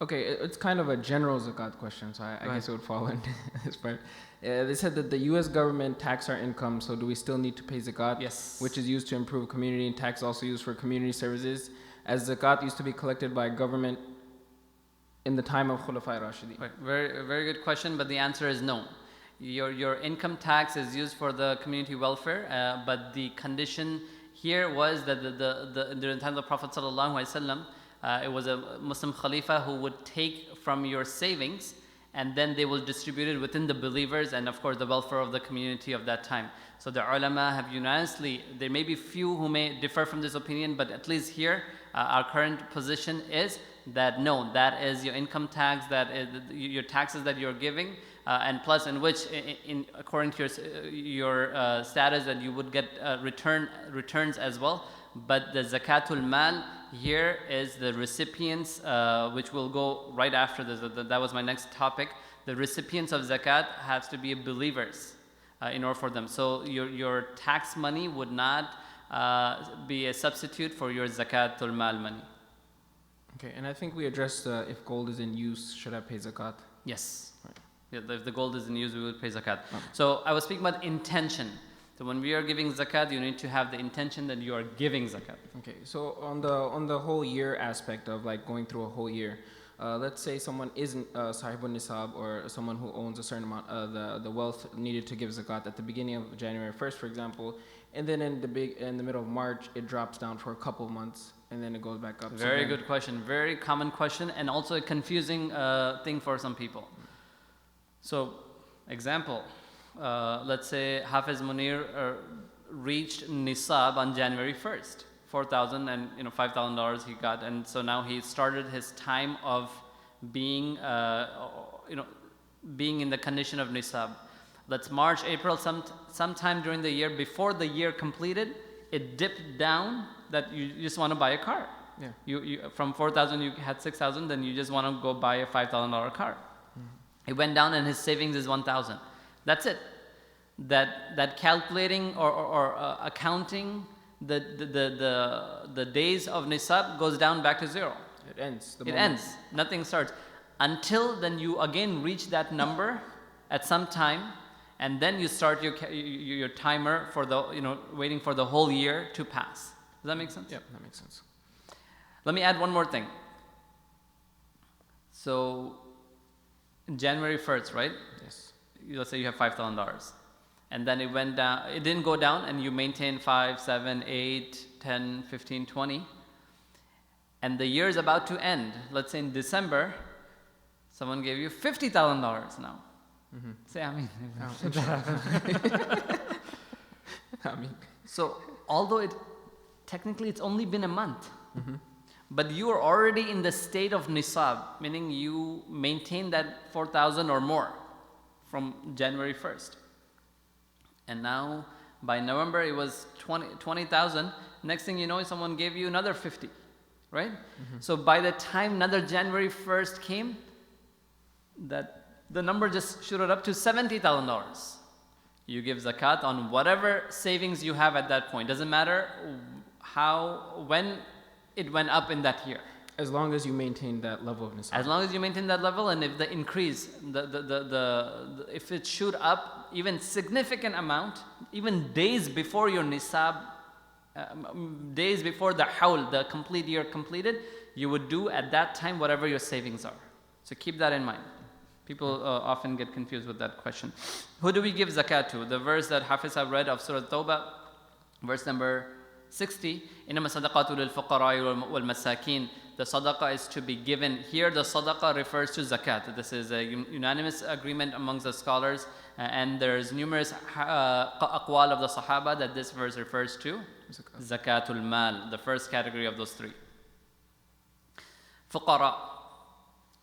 Speaker 1: Okay, it's kind of a general zakat question, so I guess it would fall into this part. They said that the U.S. government tax our income, so do we still need to pay zakat?
Speaker 2: Yes.
Speaker 1: Which is used to improve community, and tax also used for community services, as zakat used to be collected by government in the time of Khulafai Rashidin.
Speaker 2: Right. Very, very good question, but the answer is no. Your income tax is used for the community welfare, but the condition here was that during the time of the Prophet ﷺ, it was a Muslim Khalifa who would take from your savings, and then they will distribute it within the believers and of course the welfare of the community of that time. So the ulama have unanimously, there may be few who may differ from this opinion, but at least here our current position is that no, that is your income tax, that is your taxes that you're giving, and plus in which, according to your status, that you would get returns as well. But the zakatul mal here is the recipients, which will go right after this. That was my next topic. The recipients of zakat has to be believers in order for them. So your tax money would not be a substitute for your zakatul mal money.
Speaker 1: Okay, and I think we addressed if gold is in use, should I pay zakat?
Speaker 2: Yes.
Speaker 1: Right.
Speaker 2: Yeah, if the gold is in use, we would pay zakat.
Speaker 1: Okay.
Speaker 2: So I was speaking about intention. So when we are giving zakat, you need to have the intention that you are giving zakat.
Speaker 1: Okay, so on the whole year aspect of like going through a whole year, let's say someone isn't sahibun nisab or someone who owns a certain amount, the wealth needed to give zakat at the beginning of January 1st, for example, and then in the middle of March it drops down for a couple of months and then it goes back up.
Speaker 2: Very good question, very common question, and also a confusing thing for some people. So, example, let's say Hafiz Munir reached nisab on January 1st. $4,000 and $5,000 he got, and so now he started his time of being being in the condition of nisab. Let's March, April, sometime during the year before the year completed, it dipped down that you just want to buy a car.
Speaker 1: Yeah.
Speaker 2: You from 4,000 you had 6,000, then you just want to go buy a $5,000 car. It went down and his savings is 1,000. That's it. That calculating or accounting the days of nisab goes down back to zero.
Speaker 1: It ends.
Speaker 2: It ends. Nothing starts until then you again reach that number at some time, and then you start your timer for the waiting for the whole year to pass. Does that make sense?
Speaker 1: Yep, that makes sense.
Speaker 2: Let me add one more thing. So January 1st, right?
Speaker 1: Yes.
Speaker 2: Let's say you have $5,000. And then it went down, it didn't go down, and you maintain 5, 7, 8, 10, 15, 20. And the year is about to end. Let's say in December, someone gave you $50,000 now.
Speaker 1: Mm-hmm.
Speaker 2: Say, I mean.
Speaker 1: I mean.
Speaker 2: So, although technically it's only been a month,
Speaker 1: Mm-hmm.
Speaker 2: but you are already in the state of nisab, meaning you maintain that 4,000 or more from January 1st. And now by November it was 20,000. Next thing you know, someone gave you another 50, right? Mm-hmm. So by the time another January 1st came, that the number just shot up to $70,000. You give zakat on whatever savings you have at that point. Doesn't matter when it went up in that year.
Speaker 1: As long as you maintain that level of nisab.
Speaker 2: As long as you maintain that level, and if the increase, if it shoot up even significant amount, even days before your nisab, days before the hawl, the complete year completed, you would do at that time whatever your savings are. So keep that in mind. People often get confused with that question. Who do we give zakat to? The verse that Hafiz have read of Surah Tawbah, verse number 60, إِنَّمَا الصَّدَقَاتُ لِلْفُقَرَاءِ وَالْمَسَاكِينِ. The sadaqah is to be given. Here the sadaqah refers to zakat. This is a unanimous agreement amongst the scholars, and there's numerous aqwal of the Sahaba that this verse refers to. Zakatul mal, the first category of those three. Fuqara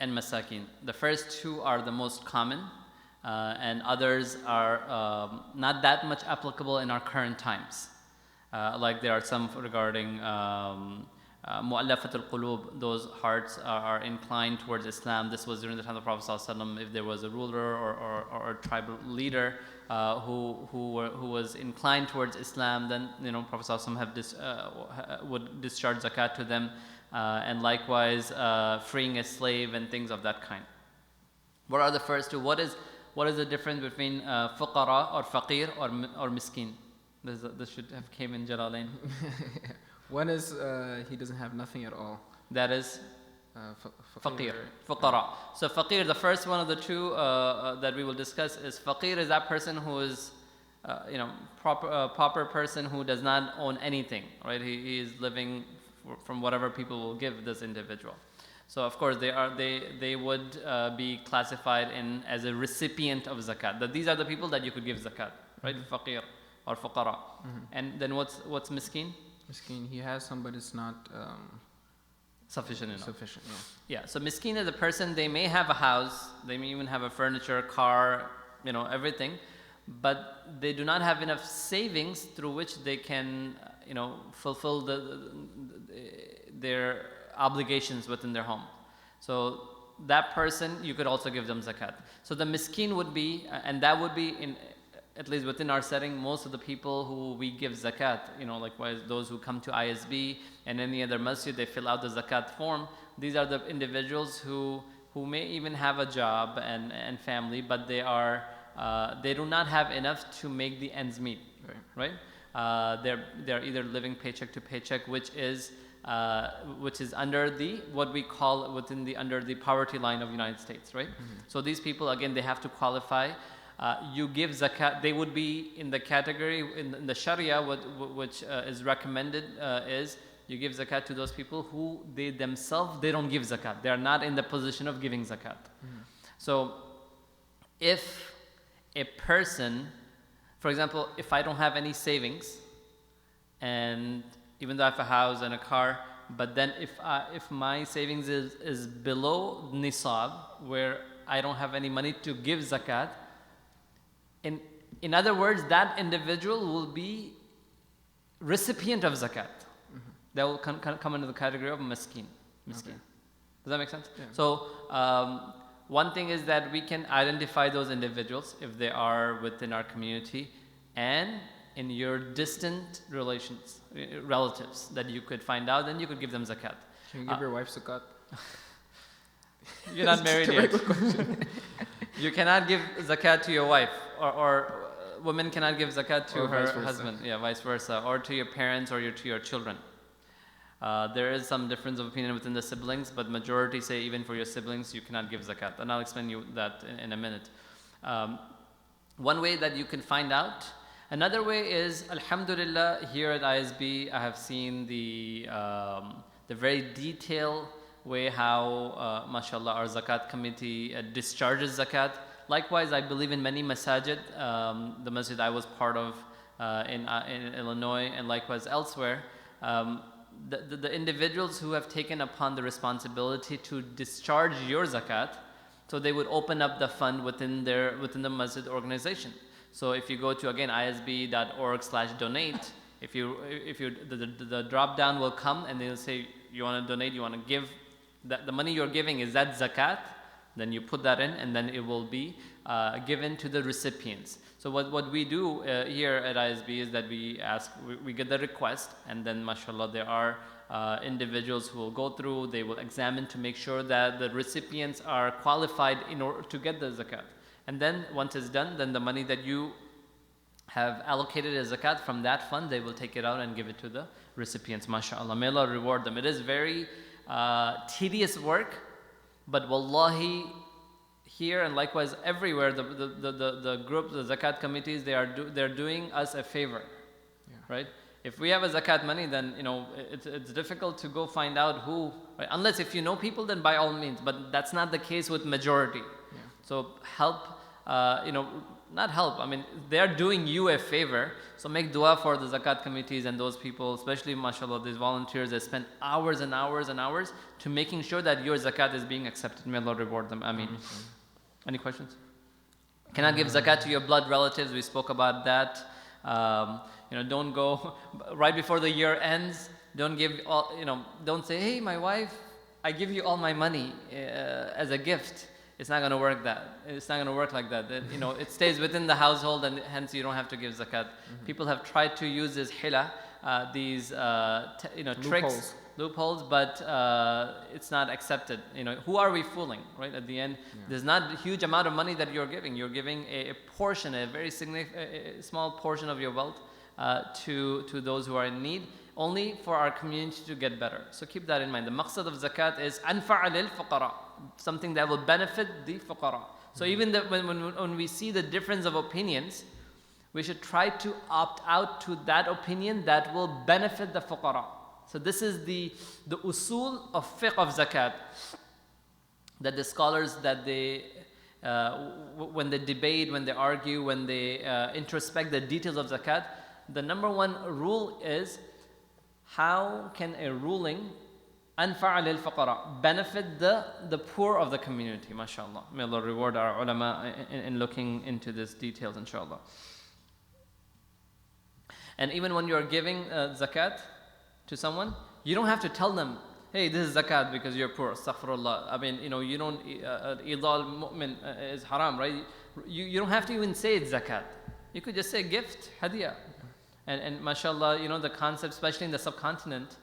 Speaker 2: and masakin. The first two are the most common, and others are not that much applicable in our current times. Like there are some regarding mu'allafatul qulub, those hearts are inclined towards Islam. This was during the time of the Prophet ﷺ. If there was a ruler or a tribal leader who was inclined towards Islam, then Prophet ﷺ would discharge zakat to them, and likewise freeing a slave and things of that kind. What are the first two? What is the difference between fuqara or faqir or miskin? This should have came in Jalalain.
Speaker 1: One is he doesn't have nothing at all.
Speaker 2: That is faqir, fuqara. So faqir, the first one of the two that we will discuss is faqir is that person who is proper person who does not own anything, right? He is living from whatever people will give this individual. So of course they would be classified as a recipient of zakat. That these are the people that you could give zakat, right? Mm-hmm. Faqir or fuqara. Mm-hmm. And then what's miskin?
Speaker 1: Miskin, he has some, but it's not
Speaker 2: sufficient enough.
Speaker 1: Sufficient,
Speaker 2: yeah. So miskin is a person, they may have a house, they may even have a furniture, car, everything, but they do not have enough savings through which they can, fulfill their obligations within their home. So that person, you could also give them zakat. So the miskin would be, and that would be at least within our setting, most of the people who we give zakat, likewise those who come to ISB and any other masjid, they fill out the zakat form. These are the individuals who may even have a job and family, but they do not have enough to make the ends meet, right? They're either living paycheck to paycheck, which is under what we call under the poverty line of the United States, right? So these people, again, they have to qualify. You give zakat, they would be in the category in the Sharia, which is recommended is you give zakat to those people who they themselves, they don't give zakat. They are not in the position of giving zakat. So if a person, for example, if I don't have any savings, and even though I have a house and a car, but then if my savings is below nisab, where I don't have any money to give zakat, in other words, that individual will be recipient of zakat. That will come under the category of miskin. Okay. Does that make sense? Yeah. So one thing is that we can identify those individuals if they are within our community and in your distant relatives that you could find out, then you could give them zakat.
Speaker 1: Can you give your wife zakat?
Speaker 2: You're not married yet. You cannot give zakat to your wife, or women cannot give zakat to her husband. Yeah, vice versa, or to your parents or to your children. There is some difference of opinion within the siblings, but majority say even for your siblings you cannot give zakat, and I'll explain you that in a minute. One way that you can find out. Another way is, alhamdulillah, here at ISB I have seen the very detailed way how, mashallah, our zakat committee discharges zakat. Likewise, I believe in many masajid, the masjid I was part of in Illinois and likewise elsewhere, the individuals who have taken upon the responsibility to discharge your zakat, so they would open up the fund within the masjid organization. So if you go to, again, isb.org/donate, the drop down will come and they'll say, you want to donate, you want to give, the money you're giving, is that zakat? Then you put that in and then it will be given to the recipients. So what we do here at ISB is that we get the request, and then mashallah there are individuals who will go through, they will examine to make sure that the recipients are qualified in order to get the zakat. And then once it's done, then the money that you have allocated as zakat from that fund, they will take it out and give it to the recipients. MashaAllah, may Allah reward them. It is very tedious work, but wallahi, here and likewise everywhere, the groups, the zakat committees, they're doing us a favor, right? If we have a zakat money, then it's difficult to go find out who, right? Unless if you know people, then by all means, but that's not the case with majority. So help, not help, I mean, they're doing you a favor. So make dua for the zakat committees and those people, especially, mashallah, these volunteers that spend hours and hours and hours to making sure that your zakat is being accepted. May Allah reward them. Ameen. Any questions? Cannot give zakat to your blood relatives. We spoke about that. Don't go right before the year ends. Don't give all, don't say, hey, my wife, I give you all my money as a gift. It's not going to work It's not going to work like that. It stays within the household, and hence you don't have to give zakat. People have tried to use this hila, these tricks, loopholes, but it's not accepted. Who are we fooling, right? At the end, there's not a huge amount of money that you're giving. You're giving a portion, a very small portion of your wealth to those who are in need, only for our community to get better. So keep that in mind. The maqsad of zakat is anfa' lil fuqara, something that will benefit the fuqara. So even when we see the difference of opinions, we should try to opt out to that opinion that will benefit the fuqara. So this is the usul of fiqh of zakat, that the scholars, that they when they debate, when they argue, when they introspect the details of zakat, the number one rule is, how can a ruling anfa' lil fuqara, benefit the poor of the community? MashaAllah. May Allah reward our ulama in looking into these details, inshallah. And even when you are giving zakat to someone, you don't have to tell them, hey, this is zakat because you're poor. Astaghfirullah. I mean, you don't, idal mu'min is haram, right? You don't have to even say it's zakat. You could just say gift, hadiyah. And mashallah, the concept, especially in the subcontinent,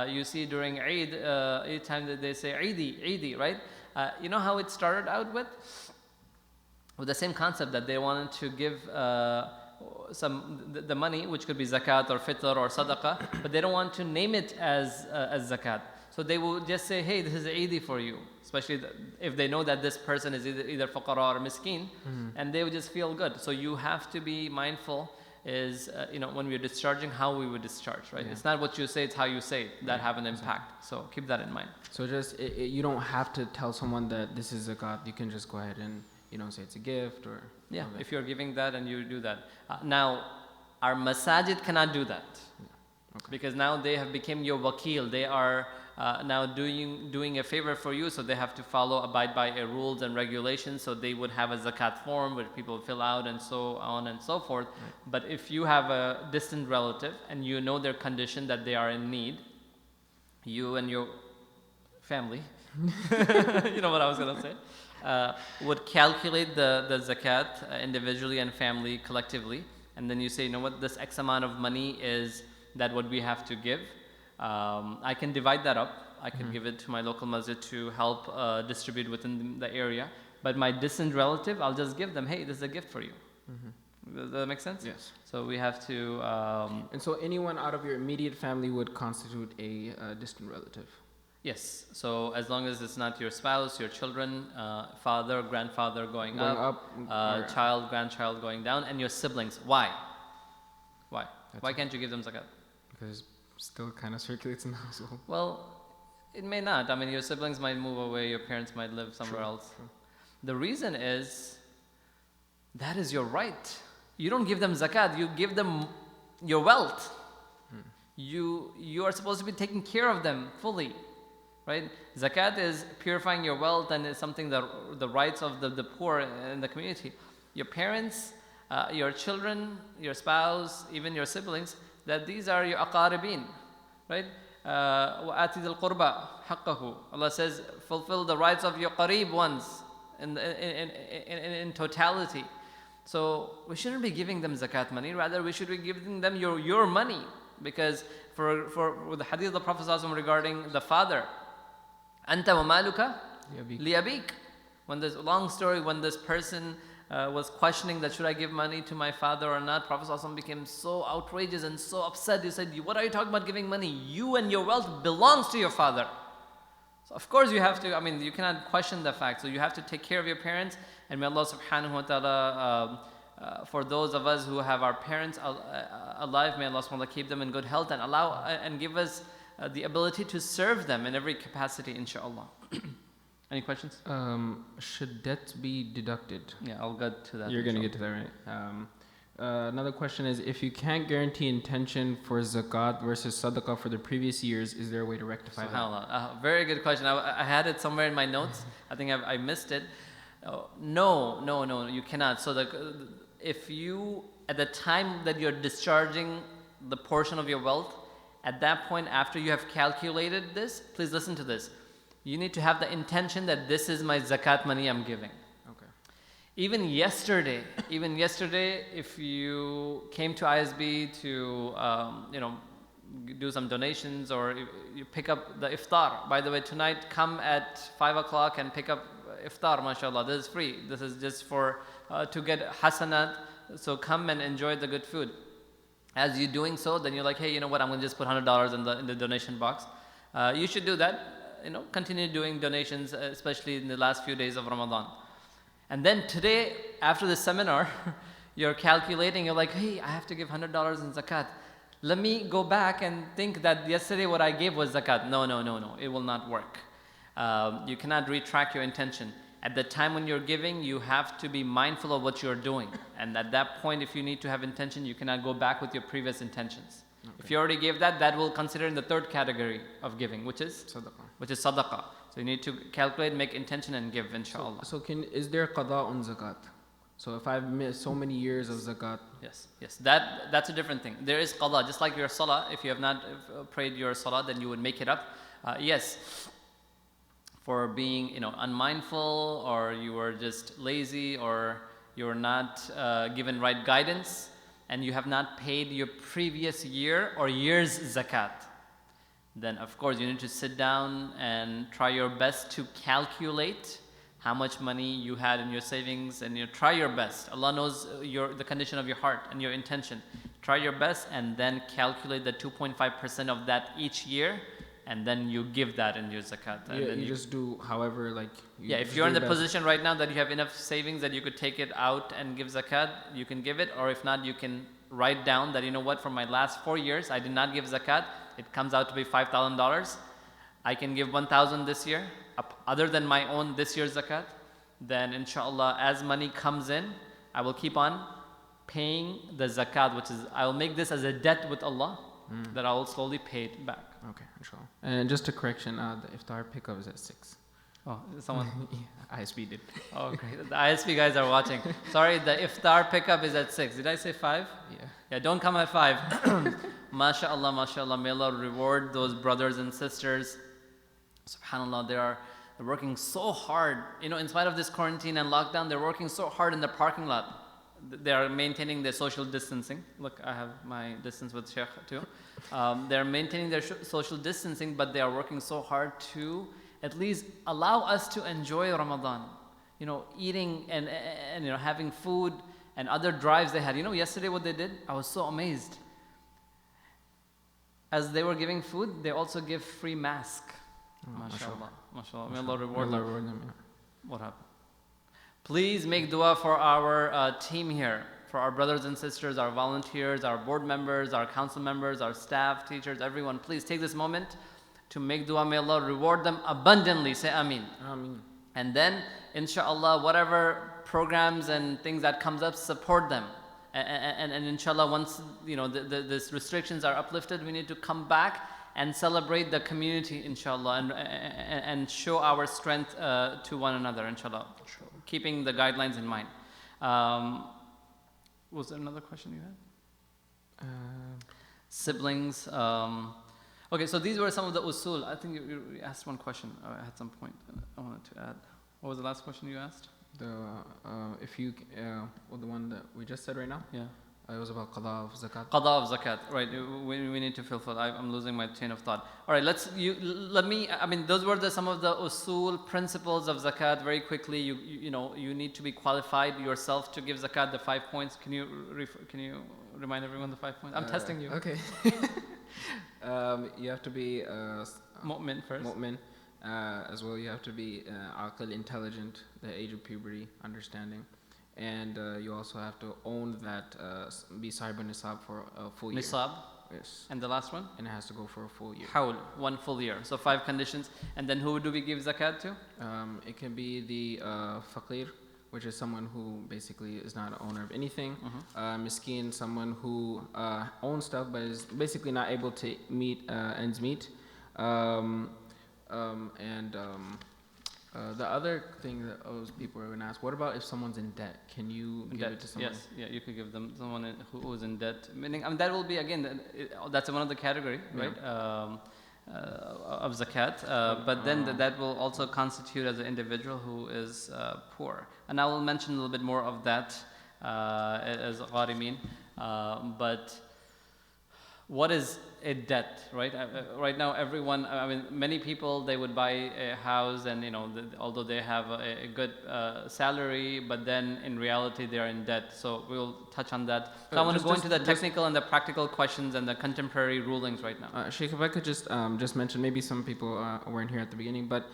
Speaker 2: you see during Eid, each time that they say Eidi, right? You know how it started out with? With the same concept that they wanted to give the money, which could be zakat or fitr or sadaqah, but they don't want to name it as zakat. So they will just say, hey, this is Eidi for you, especially if they know that this person is either fuqara or miskin, and they would just feel good. So you have to be mindful is, when we're discharging, how we would discharge, right? Yeah. It's not what you say, it's how you say it that have an impact. So keep that in mind.
Speaker 1: So just, you don't have to tell someone that this is zakat. You can just go ahead and, say it's a gift or...
Speaker 2: Yeah, if you're giving that and you do that. Now, our masajid cannot do that. Yeah. Okay. Because now they have become your wakil. They are now doing a favor for you, so they have to abide by rules and regulations. So they would have a zakat form where people fill out and so on and so forth. Right. But if you have a distant relative and you know their condition that they are in need, you and your family, you know what I was going to say, would calculate the zakat individually and family collectively, and then you say, this X amount of money is that what we have to give. I can divide that up. I can give it to my local masjid to help distribute within the area. But my distant relative, I'll just give them, hey, this is a gift for you. Does that make sense?
Speaker 1: Yes.
Speaker 2: So we have to...
Speaker 1: and so anyone out of your immediate family would constitute a distant relative?
Speaker 2: Yes. So as long as it's not your spouse, your children, father, grandfather going up, child, grandchild going down, and your siblings. Why? Why can't you give them zakat?
Speaker 1: Because it still kind of circulates in the household.
Speaker 2: Well, it may not. I mean, your siblings might move away, your parents might live somewhere else. True. The reason is, that is your right. You don't give them zakat, you give them your wealth. You are supposed to be taking care of them fully. Right? Zakat is purifying your wealth, and it's something that the rights of the poor in the community. Your parents, your children, your spouse, even your siblings, that these are your aqaribin, right? وَآتِ ذِي الْقُرْبَى حَقَّهُ. Allah says, fulfill the rights of your qarib ones in totality. So we shouldn't be giving them zakat money, rather we should be giving them your money. Because for the hadith of the Prophet ﷺ regarding the father, أَنْتَ وَمَالُكَ لِيَبِيكَ. When this long story, when this person was questioning that should I give money to my father or not, Prophet ﷺ became so outrageous and so upset. He said, what are you talking about giving money? You and your wealth belongs to your father. So of course you have to, you cannot question the fact. So you have to take care of your parents, and may Allah subhanahu wa ta'ala, for those of us who have our parents alive, may Allah subhanahu wa ta'ala keep them in good health and allow and give us the ability to serve them in every capacity, inshaAllah. Any questions?
Speaker 1: Should debt be deducted?
Speaker 2: Yeah, I'll get to that.
Speaker 1: You're going to get to that, right? Another question is, if you can't guarantee intention for zakat versus sadaqah for the previous years, is there a way to rectify that?
Speaker 2: Very good question. I had it somewhere in my notes. I think I missed it. No, you cannot. So if you, at the time that you're discharging the portion of your wealth, at that point, after you have calculated this, please listen to this. You need to have the intention that this is my zakat money I'm giving.
Speaker 1: Okay.
Speaker 2: Even yesterday, if you came to ISB to, do some donations, or you pick up the iftar. By the way, tonight come at 5 o'clock and pick up iftar, mashallah. This is free. This is just for to get hasanat. So come and enjoy the good food. As you're doing so, then you're like, hey, you know what? I'm going to just put $100 in the donation box. You should do that. Continue doing donations, especially in the last few days of Ramadan. And then today, after the seminar, you're calculating. You're like, hey, I have to give $100 in zakat. Let me go back and think that yesterday what I gave was zakat. No. It will not work. You cannot retract your intention. At the time when you're giving, you have to be mindful of what you're doing. And at that point, if you need to have intention, you cannot go back with your previous intentions. Okay. If you already gave that will consider in the third category of giving, which is sadaqah. So you need to calculate, make intention, and give, inshallah.
Speaker 1: So is there qada on zakat? So if I've missed so many years of zakat.
Speaker 2: Yes. That's a different thing. There is qada, just like your salah. If you have not prayed your salah, then you would make it up. Yes. For being, unmindful, or you were just lazy, or you're not given right guidance, and you have not paid your previous year or year's zakat, then of course you need to sit down and try your best to calculate how much money you had in your savings, and you try your best. Allah knows the condition of your heart and your intention. Try your best and then calculate the 2.5% of that each year, and then you give that in your zakat. And
Speaker 1: Yeah,
Speaker 2: then
Speaker 1: you just do however, like.
Speaker 2: Yeah, if you're in the position right now that you have enough savings that you could take it out and give zakat, you can give it. Or if not, you can write down that, you know what, for my last 4 years, I did not give zakat. It comes out to be $5,000. I can give 1,000 this year, other than my own this year's zakat. Then inshallah, as money comes in, I will keep on paying the zakat, which is, I will make this as a debt with Allah that I will slowly pay it back.
Speaker 1: Okay, inshallah. And just a correction, the iftar pickup is at 6.
Speaker 2: Oh, someone.
Speaker 1: Yeah, ISB did.
Speaker 2: Oh, great. The ISP guys are watching. Sorry, the iftar pickup is at 6. Did I say 5?
Speaker 1: Yeah.
Speaker 2: Yeah, don't come at 5. MashaAllah, MashaAllah. May Allah reward those brothers and sisters. SubhanAllah, they're working so hard. You know, in spite of this quarantine and lockdown, they're working so hard in the parking lot. They are maintaining their social distancing. Look, I have my distance with Sheikh too. They're maintaining their social distancing, but they are working so hard to at least allow us to enjoy Ramadan. You know, eating and you know, having food and other drives they had. You know, yesterday what they did? I was so amazed. As they were giving food, they also give free mask. MashaAllah. MashaAllah. May Allah reward them.
Speaker 1: Yeah.
Speaker 2: What happened? Please make dua for our team here, for our brothers and sisters, our volunteers, our board members, our council members, our staff, teachers, everyone. Please take this moment to make dua. May Allah reward them abundantly. Say Ameen.
Speaker 1: Ameen.
Speaker 2: And then, inshallah, whatever programs and things that comes up, support them. And inshallah, once you know these restrictions are uplifted, we need to come back and celebrate the community, inshallah, and show our strength to one another, inshallah, keeping the guidelines in mind. Was there another question you had? Siblings. Okay, so these were some of the usul. I think you asked one question at some point I wanted to add. What was the last question you asked?
Speaker 1: Well, the one that we just said right now?
Speaker 2: Yeah.
Speaker 1: It was about qada of zakat.
Speaker 2: Qada of zakat, right? We need to fulfill. I'm losing my chain of thought. All right, I mean, those were some of the usul principles of zakat. Very quickly, you need to be qualified yourself to give zakat. The 5 points. Can you remind everyone the 5 points? I'm testing you.
Speaker 1: Okay. You have to be
Speaker 2: mu'min first.
Speaker 1: Mu'min. As well, you have to be aql, intelligent, the age of puberty, understanding. And you also have to own that, be sahib nisab for a full year.
Speaker 2: Nisab?
Speaker 1: Yes.
Speaker 2: And the last one?
Speaker 1: And it has to go for a full year.
Speaker 2: Hawl, 1 full year. So 5 conditions. And then who do we give zakat to?
Speaker 1: It can be the faqir, which is someone who basically is not an owner of anything. Miskin, someone who owns stuff but is basically not able to meet ends meet. The other thing that people are going to ask, what about if someone's in debt? Can you give it to someone?
Speaker 2: Yes, yeah, you could give them someone who is in debt. Meaning, that will be, again, that's one of the category, right, of zakat. But then that will also constitute as an individual who is poor. And I will mention a little bit more of that as gharimin. But what is a debt, right? Right now, everyone, I mean, many people, they would buy a house and, although they have a good salary, but then in reality, they are in debt. So we'll touch on that. So I want to go into the technical and the practical questions and the contemporary rulings right now.
Speaker 1: Sheikh, if I could just mention, maybe some people weren't here at the beginning, but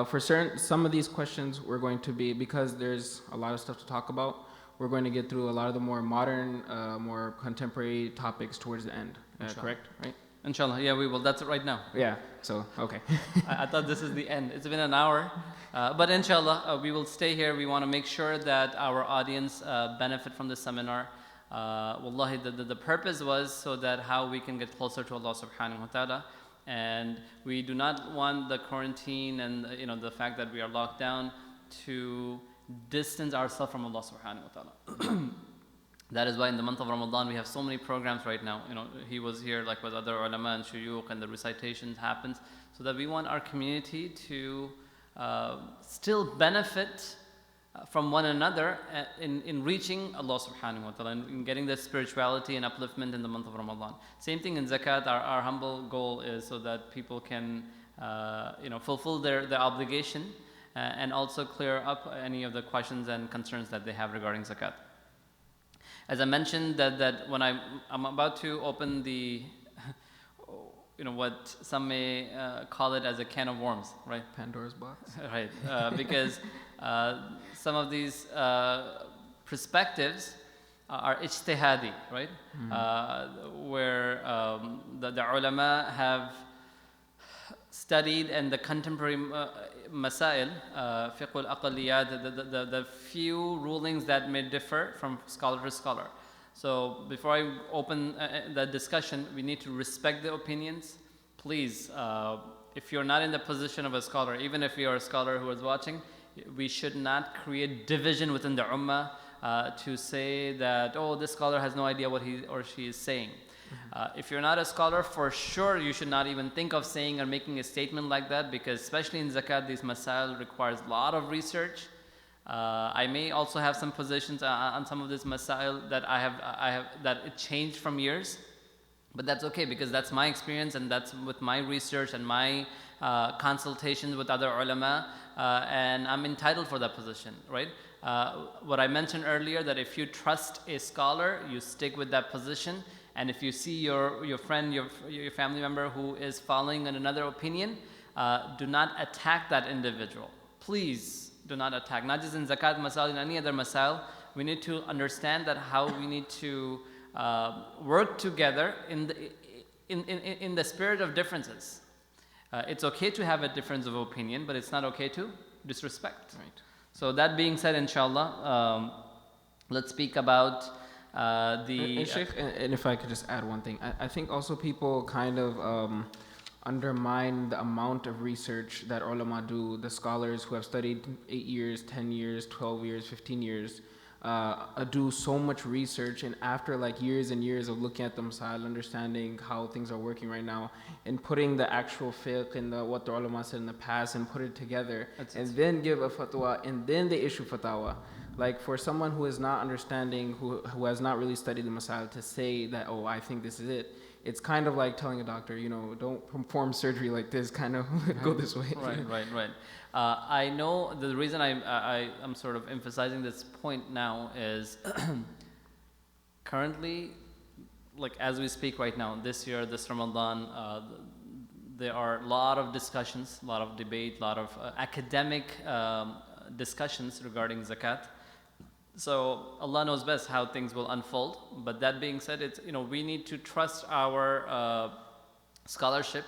Speaker 1: for some of these questions, we're going to be, because there's a lot of stuff to talk about, we're going to get through a lot of the more modern, more contemporary topics towards the end. Correct, right?
Speaker 2: Inshallah, yeah, we will. That's it right now.
Speaker 1: Yeah, so, okay.
Speaker 2: I thought this is the end. It's been an hour. But inshallah, we will stay here. We want to make sure that our audience benefit from this seminar. Wallahi, the purpose was so that how we can get closer to Allah subhanahu wa ta'ala. And we do not want the quarantine and the fact that we are locked down to distance ourselves from Allah subhanahu wa ta'ala. That is why in the month of Ramadan we have so many programs right now. He was here like with other ulama and shuyukh, and the recitations happens, so that we want our community to still benefit from one another in reaching Allah subhanahu wa ta'ala, in getting the spirituality and upliftment in the month of Ramadan. Same thing in zakat. Our humble goal is so that people can fulfill their obligation and also clear up any of the questions and concerns that they have regarding zakat. As I mentioned, that when I'm about to open the what some may call it as a can of worms, right?
Speaker 1: Pandora's box.
Speaker 2: Right, because some of these perspectives are ijtihadi, right? Where the ulama have studied, and the contemporary masail, fiqh al-aqliyat, the few rulings that may differ from scholar to scholar. So before I open the discussion, we need to respect the opinions. Please, if you're not in the position of a scholar, even if you're a scholar who is watching, we should not create division within the ummah to say that, oh, this scholar has no idea what he or she is saying. If you're not a scholar, for sure you should not even think of saying or making a statement like that, because especially in zakat, these masail requires a lot of research. I may also have some positions on some of this masail that I have that it changed from years, but that's okay, because that's my experience and that's with my research and my consultations with other ulama, and I'm entitled for that position, right? What I mentioned earlier, that if you trust a scholar, you stick with that position, and if you see your friend, your family member who is following another opinion, do not attack that individual. Please do not attack, not just in zakat masail, in any other masail. We need to understand that how we need to work together in the spirit of differences. It's okay to have a difference of opinion, but it's not okay to disrespect.
Speaker 1: Right.
Speaker 2: So that being said, inshallah, let's speak about the...
Speaker 1: Sheikh, and if I could just add one thing, I think also people kind of undermine the amount of research that ulama do, the scholars who have studied 8 years, 10 years, 12 years, 15 years, do so much research, and after like years and years of looking at the masail, understanding how things are working right now, and putting the actual fiqh and what the ulama said in the past and put it together, then give a fatwa, and then they issue fatwa. Like for someone who is not understanding, who has not really studied the masail, to say that, oh, I think this is it, it's kind of like telling a doctor, don't perform surgery like this, kind of go this way.
Speaker 2: Right. I know the reason I'm sort of emphasizing this point now is currently, like as we speak right now, this year, this Ramadan, there are a lot of discussions, a lot of debate, a lot of academic discussions regarding zakat. So Allah knows best how things will unfold. But that being said, it's we need to trust our scholarship,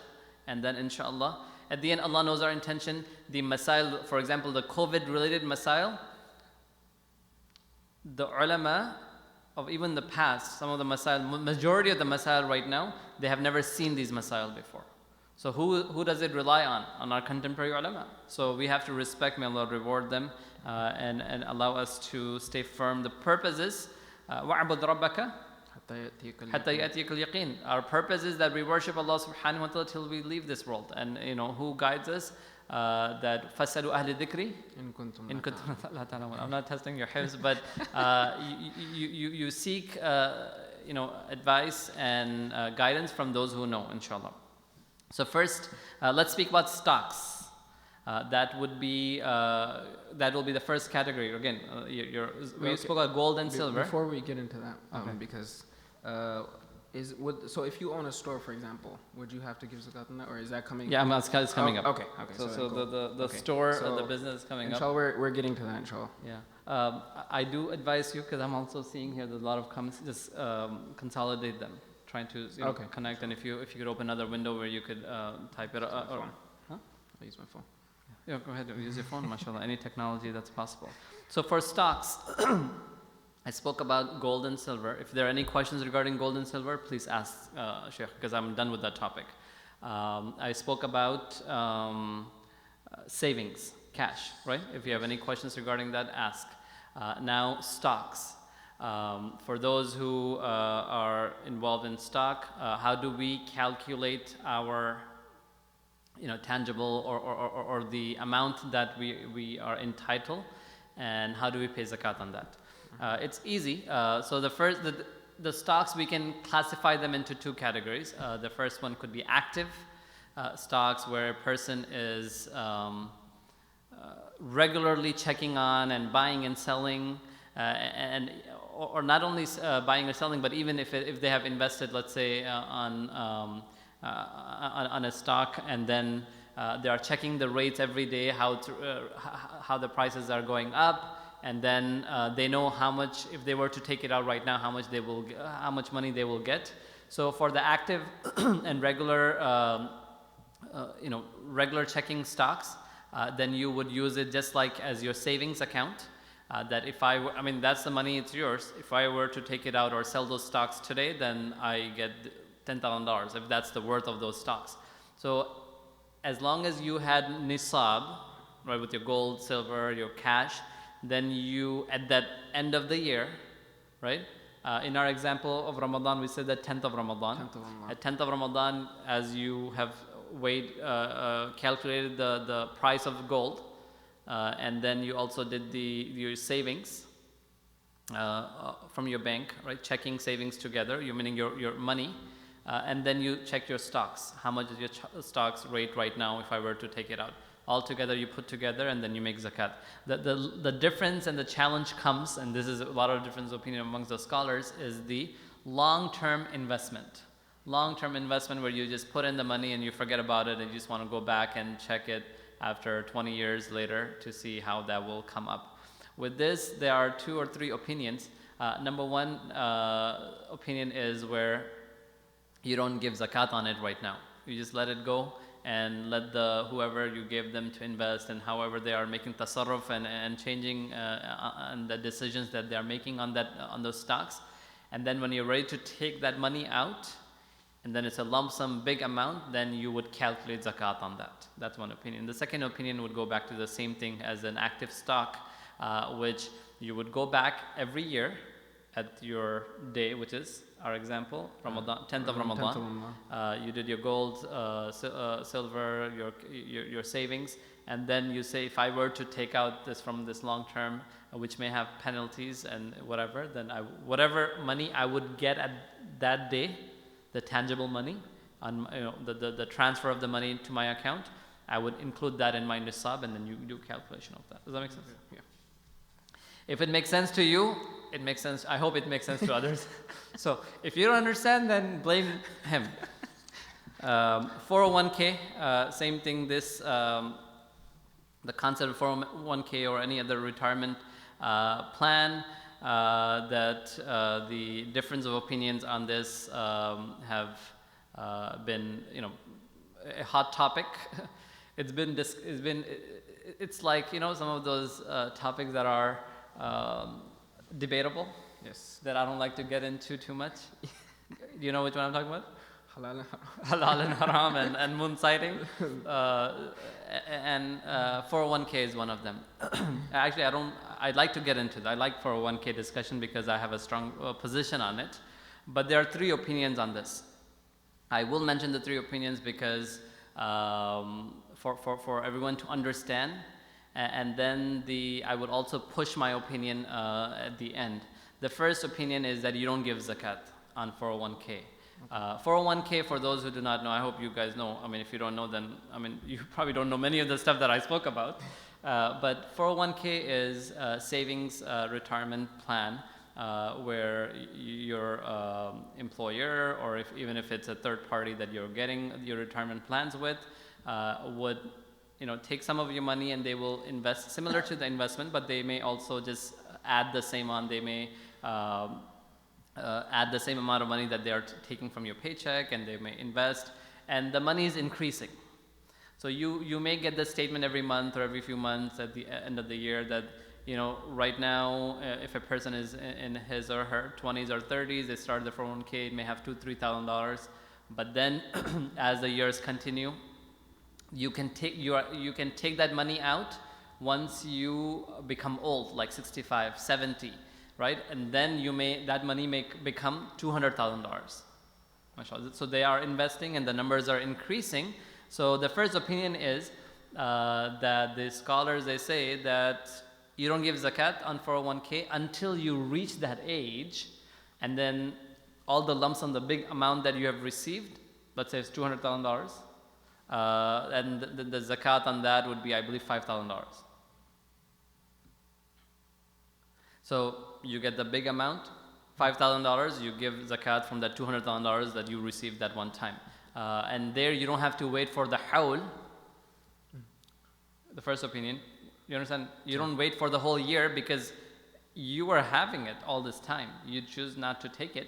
Speaker 2: and then inshallah, at the end, Allah knows our intention. The masail, for example, the COVID-related masail, the ulama of even the past, some of the masail, majority of the masail right now, they have never seen these masail before. So who does it rely on? On our contemporary ulama. So we have to respect, may Allah reward them, and allow us to stay firm. The purpose is وَعْبُدْ رَبَّكَ حَتَّى يَأْتِيَكَ الْيَقِينَ. Our purpose is that we worship Allah subhanahu wa ta'ala till we leave this world. And who guides us? That فَاسْأَلُوا أَهْلِ الذِّكْرِ إِن كُنتُمْ لَا تَعْلَمُونَ. I'm not testing your hifz, but you seek advice and guidance from those who know, inshallah. So first, let's speak about stocks. That will be the first category. Again, we spoke about gold and silver.
Speaker 1: Before we get into that, because so if you own a store, for example, would you have to give zakat on that, or is that coming?
Speaker 2: Yeah, it's coming up.
Speaker 1: Okay.
Speaker 2: So the store, the business is coming up.
Speaker 1: Inshallah, we're getting to that, inshallah.
Speaker 2: Yeah. I do advise you, because I'm also seeing here there's a lot of comments. Just consolidate them. Trying to connect, and if you could open another window where you could type it.
Speaker 1: I'll use my phone.
Speaker 2: Yeah, go ahead. Use your phone, mashallah. Any technology that's possible. So for stocks, I spoke about gold and silver. If there are any questions regarding gold and silver, please ask Sheikh, because I'm done with that topic. I spoke about savings, cash, right? If you have any questions regarding that, ask. Now, stocks. For those who are involved in stock, how do we calculate our tangible or the amount that we are entitled? and how do we pay zakat on that? It's easy. So the stocks, we can classify them into two categories. The first one could be active stocks, where a person is regularly checking on and buying and selling, or not only buying or selling, but even if they have invested, let's say, on a stock, and then they are checking the rates every day, how the prices are going up, and then they know how much, if they were to take it out right now, how much money they will get. So for the active and regular regular checking stocks, then you would use it just like as your savings account. That if that's the money, it's yours. If I were to take it out or sell those stocks today, then I get $10,000 if that's the worth of those stocks. So as long as you had nisab, right, with your gold, silver, your cash, then you, at that end of the year, right, in our example of Ramadan, we said that 10th of Ramadan. At 10th of Ramadan, as you have calculated the price of gold, and then you also did your savings from your bank, right? Checking savings together, you meaning your money, and then you check your stocks. How much is your stocks rate right now if I were to take it out? All together you put together, and then you make zakat. The difference and the challenge comes, and this is a lot of difference of opinion amongst the scholars, is the long-term investment. Long-term investment where you just put in the money and you forget about it and you just want to go back and check it after 20 years later to see how that will come up. With this, there are 2 or 3 opinions. Number one opinion is where you don't give zakat on it right now. You just let it go and let whoever you gave them to invest, and however they are making tasarruf and changing and the decisions that they are making on those stocks. And then when you're ready to take that money out, and then it's a lump sum big amount, then you would calculate zakat on that. That's one opinion. The second opinion would go back to the same thing as an active stock, which you would go back every year at your day, which is our example, Ramadan, 10th of Ramadan. You did your gold, silver, your savings, and then you say, if I were to take out this from this long term, which may have penalties and whatever, then whatever money I would get at that day, the tangible money, on the transfer of the money to my account, I would include that in my nisab, and then you do calculation of that. Does that make sense? Yeah. If it makes sense to you, it makes sense. I hope it makes sense to others. So if you don't understand, then blame him. 401k, same thing. The concept of 401k or any other retirement plan, that the difference of opinions on this have been, a hot topic. It's like, some of those topics that are debatable.
Speaker 1: Yes.
Speaker 2: That I don't like to get into too much. Do you know which one I'm talking about?
Speaker 1: Halal and haram.
Speaker 2: Halal and haram and moon sighting. And 401k is one of them. Actually, I'd like to get into that. I like 401k discussion because I have a strong position on it. But there are 3 opinions on this. I will mention the 3 opinions because for everyone to understand. And then I would also push my opinion at the end. The first opinion is that you don't give zakat on 401k. 401k, for those who do not know, I hope you guys know. If you don't know, then you probably don't know many of the stuff that I spoke about. But 401k is a savings retirement plan where your employer, or even if it's a third party that you're getting your retirement plans with, would take some of your money and they will invest similar to the investment, but they may also just add the same on. They may add the same amount of money that they are taking from your paycheck, and they may invest, and the money is increasing. So you may get the statement every month or every few months at the end of the year that, right now, if a person is in his or her 20s or 30s, they start the 401k, it may have $2,000-$3,000, but then as the years continue, you can take that money out once you become old, like 65, 70, right? And then that money may become $200,000. So they are investing and the numbers are increasing. So the first opinion is that the scholars, they say that you don't give zakat on 401k until you reach that age, and then all the lump sum, the big amount that you have received, let's say it's $200,000, and the zakat on that would be, I believe, $5,000. So you get the big amount, $5,000, you give zakat from that $200,000 that you received that one time. And there you don't have to wait for the hawl, the first opinion. You understand? You don't wait for the whole year because you are having it all this time. You choose not to take it,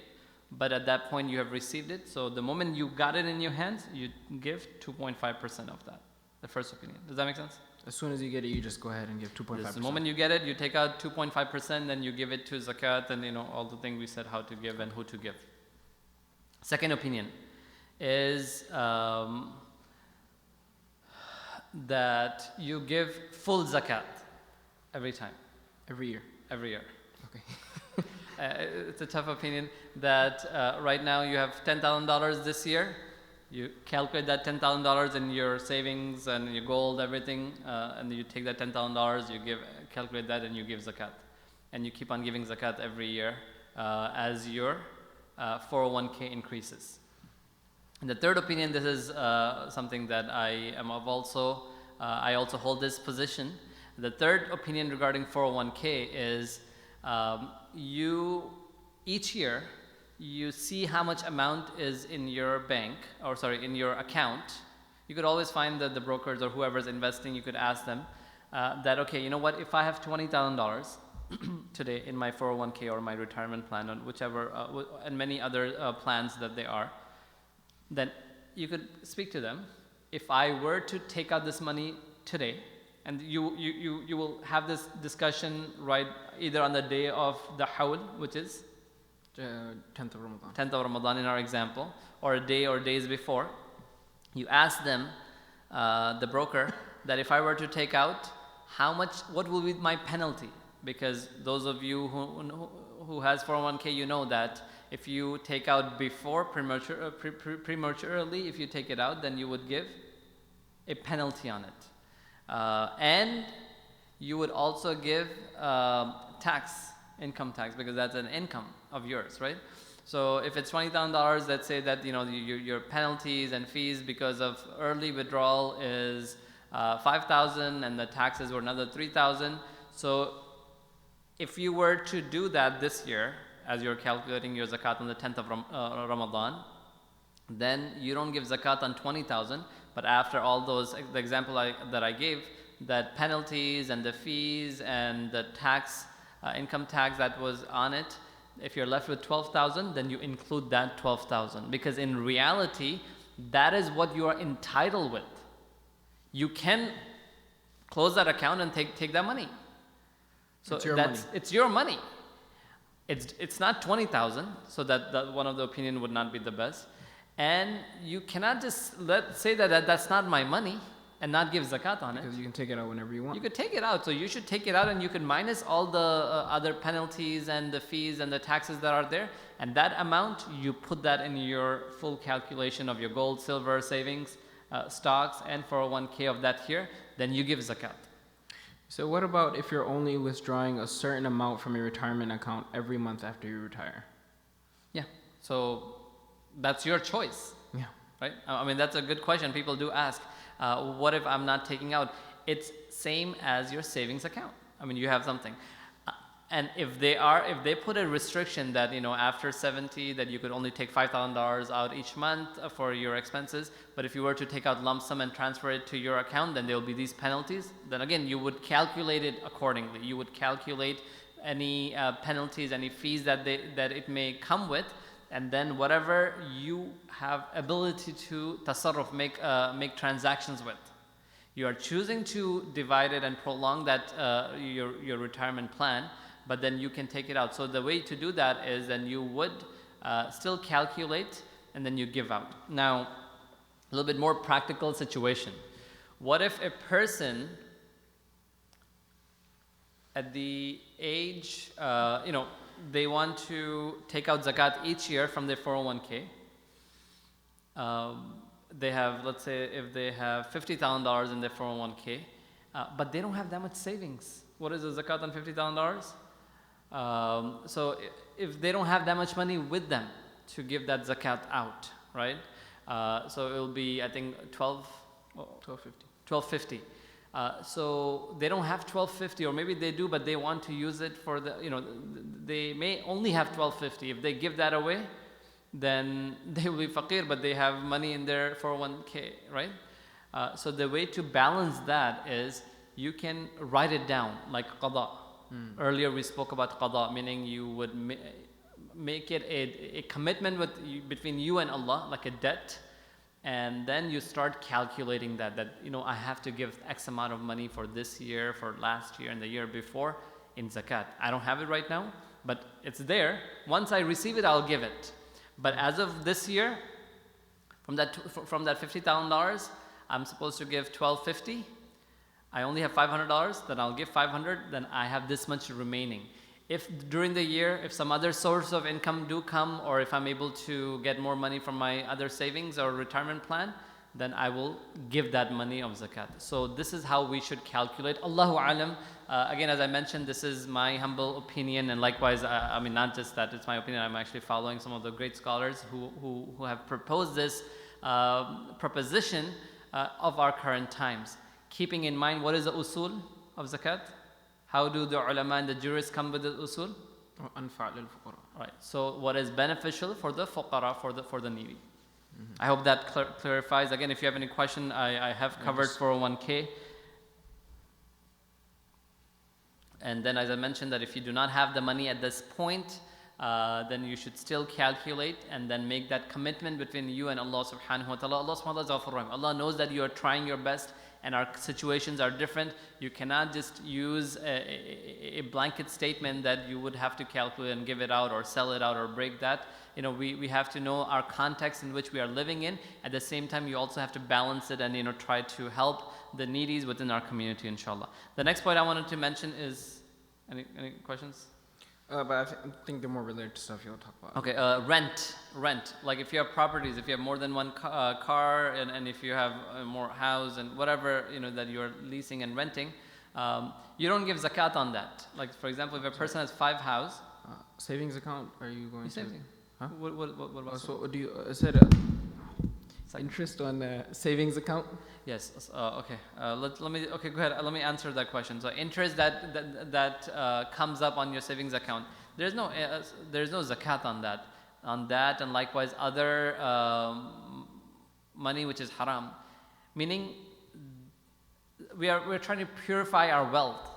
Speaker 2: but at that point you have received it. So the moment you got it in your hands, you give 2.5% of that. The first opinion. Does that make sense?
Speaker 1: As soon as you get it, you just go ahead and give 2.5%.
Speaker 2: The moment you get it, you take out 2.5%, then you give it to zakat, and all the things we said how to give and who to give. Second opinion is that you give full zakat every time.
Speaker 1: Every year.
Speaker 2: Every year.
Speaker 1: Okay.
Speaker 2: It's a tough opinion that right now you have $10,000 this year. You calculate that $10,000 in your savings and your gold, everything, and you take that $10,000, you calculate that, and you give zakat, and you keep on giving zakat every year as your 401k increases. And the third opinion, this is something that I also hold this position. The third opinion regarding 401k is each year you see how much amount is in your in your account. You could always find the brokers or whoever's investing, you could ask them that, okay, you know what, if I have $20,000 today in my 401k or my retirement plan, or whichever, and many other plans that they are, then you could speak to them. If I were to take out this money today, and you will have this discussion right either on the day of the hawl, which is
Speaker 1: 10th of Ramadan.
Speaker 2: 10th of Ramadan in our example, or a day or days before. You ask them, the broker, that if I were to take out, what will be my penalty? Because those of you who has 401k, you know that if you take out before prematurely, if you take it out, then you would give a penalty on it. And you would also give income tax, because that's an income of yours, right? So if it's $20,000, let's say that your penalties and fees because of early withdrawal is $5,000, and the taxes were another $3,000. So if you were to do that this year, as you're calculating your zakat on the 10th of Ramadan, then you don't give zakat on 20,000, but after all those, the example that I gave, that penalties and the fees and the tax, income tax that was on it, if you're left with 12,000, then you include that 12,000, because in reality, that is what you are entitled with. You can close that account and take that money. So it's your money. It's not 20,000, so that one of the opinion would not be the best. And you cannot just say that that's not my money and not give zakat on it.
Speaker 1: Because you can take it out whenever you want.
Speaker 2: You could take it out, so you should take it out, and you can minus all the other penalties and the fees and the taxes that are there, and that amount, you put that in your full calculation of your gold, silver, savings, stocks, and 401k of that year, then you give zakat.
Speaker 1: So what about if you're only withdrawing a certain amount from your retirement account every month after you retire?
Speaker 2: Yeah, so that's your choice.
Speaker 1: Yeah.
Speaker 2: Right? I mean, that's a good question. People do ask, what if I'm not taking out? It's same as your savings account. I mean, you have something. And if they put a restriction that, after 70, that you could only take $5,000 out each month for your expenses, but if you were to take out lump sum and transfer it to your account, then there will be these penalties. Then again, you would calculate it accordingly. You would calculate any penalties, any fees that it may come with, and then whatever you have ability to tasarruf, make transactions with. You are choosing to divide it and prolong that your retirement plan, but then you can take it out. So the way to do that is then you would still calculate, and then you give out. Now, a little bit more practical situation. What if a person at the age, they want to take out zakat each year from their 401k. They have, let's say, if they have $50,000 in their 401k, but they don't have that much savings. what is the zakat on $50,000? So if they don't have that much money with them to give that zakat out, right? So it will be, I think, 1250. So they don't have 1250, or maybe they do, but they want to use it for the, they may only have 1250. If they give that away, then they will be faqir, but they have money in their 401k, right? So the way to balance that is you can write it down like qada. Earlier we spoke about qada, meaning you would make it a commitment between you and Allah, like a debt, and then you start calculating that I have to give X amount of money for this year, for last year, and the year before in zakat. I don't have it right now, but it's there. Once I receive it, I'll give it. But as of this year, from that $50,000, I'm supposed to give $1,250. I only have $500, then I'll give $500, then I have this much remaining. If during the year, if some other source of income do come, or if I'm able to get more money from my other savings or retirement plan, then I will give that money of zakat. So this is how we should calculate. Allahu alam. Again, as I mentioned, this is my humble opinion, and likewise, I mean, not just that it's my opinion, I'm actually following some of the great scholars who have proposed this proposition of our current times. Keeping in mind, what is the usul of zakat? How do the ulama and the jurists come with the usul? Right. So what is beneficial for the fuqara, for the needy? I hope that clarifies. Again, if you have any question, I have covered 401k. And then, as I mentioned, that if you do not have the money at this point, then you should still calculate and then make that commitment between you and Allah subhanahu wa ta'ala. Allah subhanahu wa ta'ala is Ghafur Rahim. Allah knows that you are trying your best and our situations are different. You cannot just use a blanket statement that you would have to calculate and give it out or sell it out or break that. We have to know our context in which we are living in. At the same time, you also have to balance it and try to help the needies within our community, inshallah. The next point I wanted to mention is, any questions?
Speaker 1: But I think they're more related to stuff you'll talk about.
Speaker 2: Okay, rent. Like if you have properties, if you have more than one car, and if you have more house and whatever that you're leasing and renting, you don't give zakat on that. Like for example, if a person has 5 houses,
Speaker 1: savings account, are you going to?
Speaker 2: Saving.
Speaker 1: Huh?
Speaker 2: What about?
Speaker 1: So what do you said? Interest on savings account?
Speaker 2: Yes. Okay. Let me. Okay. Go ahead. Let me answer that question. So interest that comes up on your savings account, there's no zakat on that. And likewise other money which is haram, meaning we're trying to purify our wealth.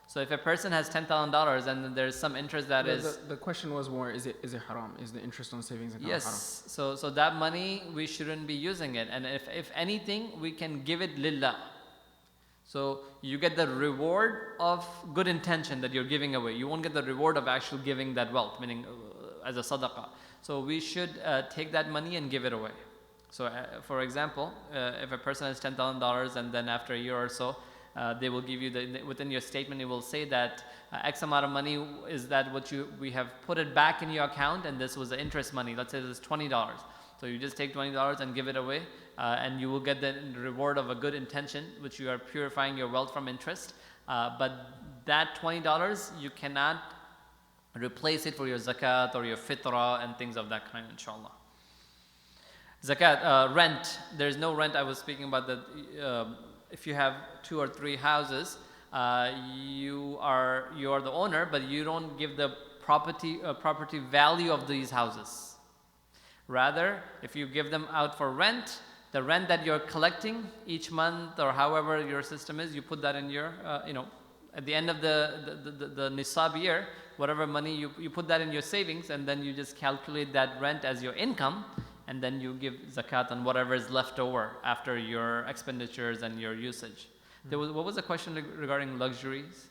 Speaker 2: So if a person has $10,000 and there's some interest that is...
Speaker 1: The question was more, is it haram? Is the interest on savings account
Speaker 2: yes, haram? So that money, we shouldn't be using it. And if anything, we can give it lillah. So you get the reward of good intention that you're giving away. You won't get the reward of actually giving that wealth, meaning as a sadaqah. So we should take that money and give it away. So for example, if a person has $10,000 and then after a year or so, they will give you within your statement, it will say that X amount of money is that we have put it back in your account, and this was the interest money. Let's say this is $20. So you just take $20 and give it away, and you will get the reward of a good intention, which you are purifying your wealth from interest. But that $20, you cannot replace it for your zakat or your fitrah and things of that kind, inshallah. Zakat, rent. There's no rent. I was speaking about that. If you have 2 or 3 houses, you are the owner, but you don't give the property value of these houses. Rather, if you give them out for rent, the rent that you're collecting each month or however your system is, you put that in your, at the end of the nisab year, whatever money you put that in your savings, and then you just calculate that rent as your income. And then you give zakat on whatever is left over after your expenditures and your usage. What was the question regarding luxuries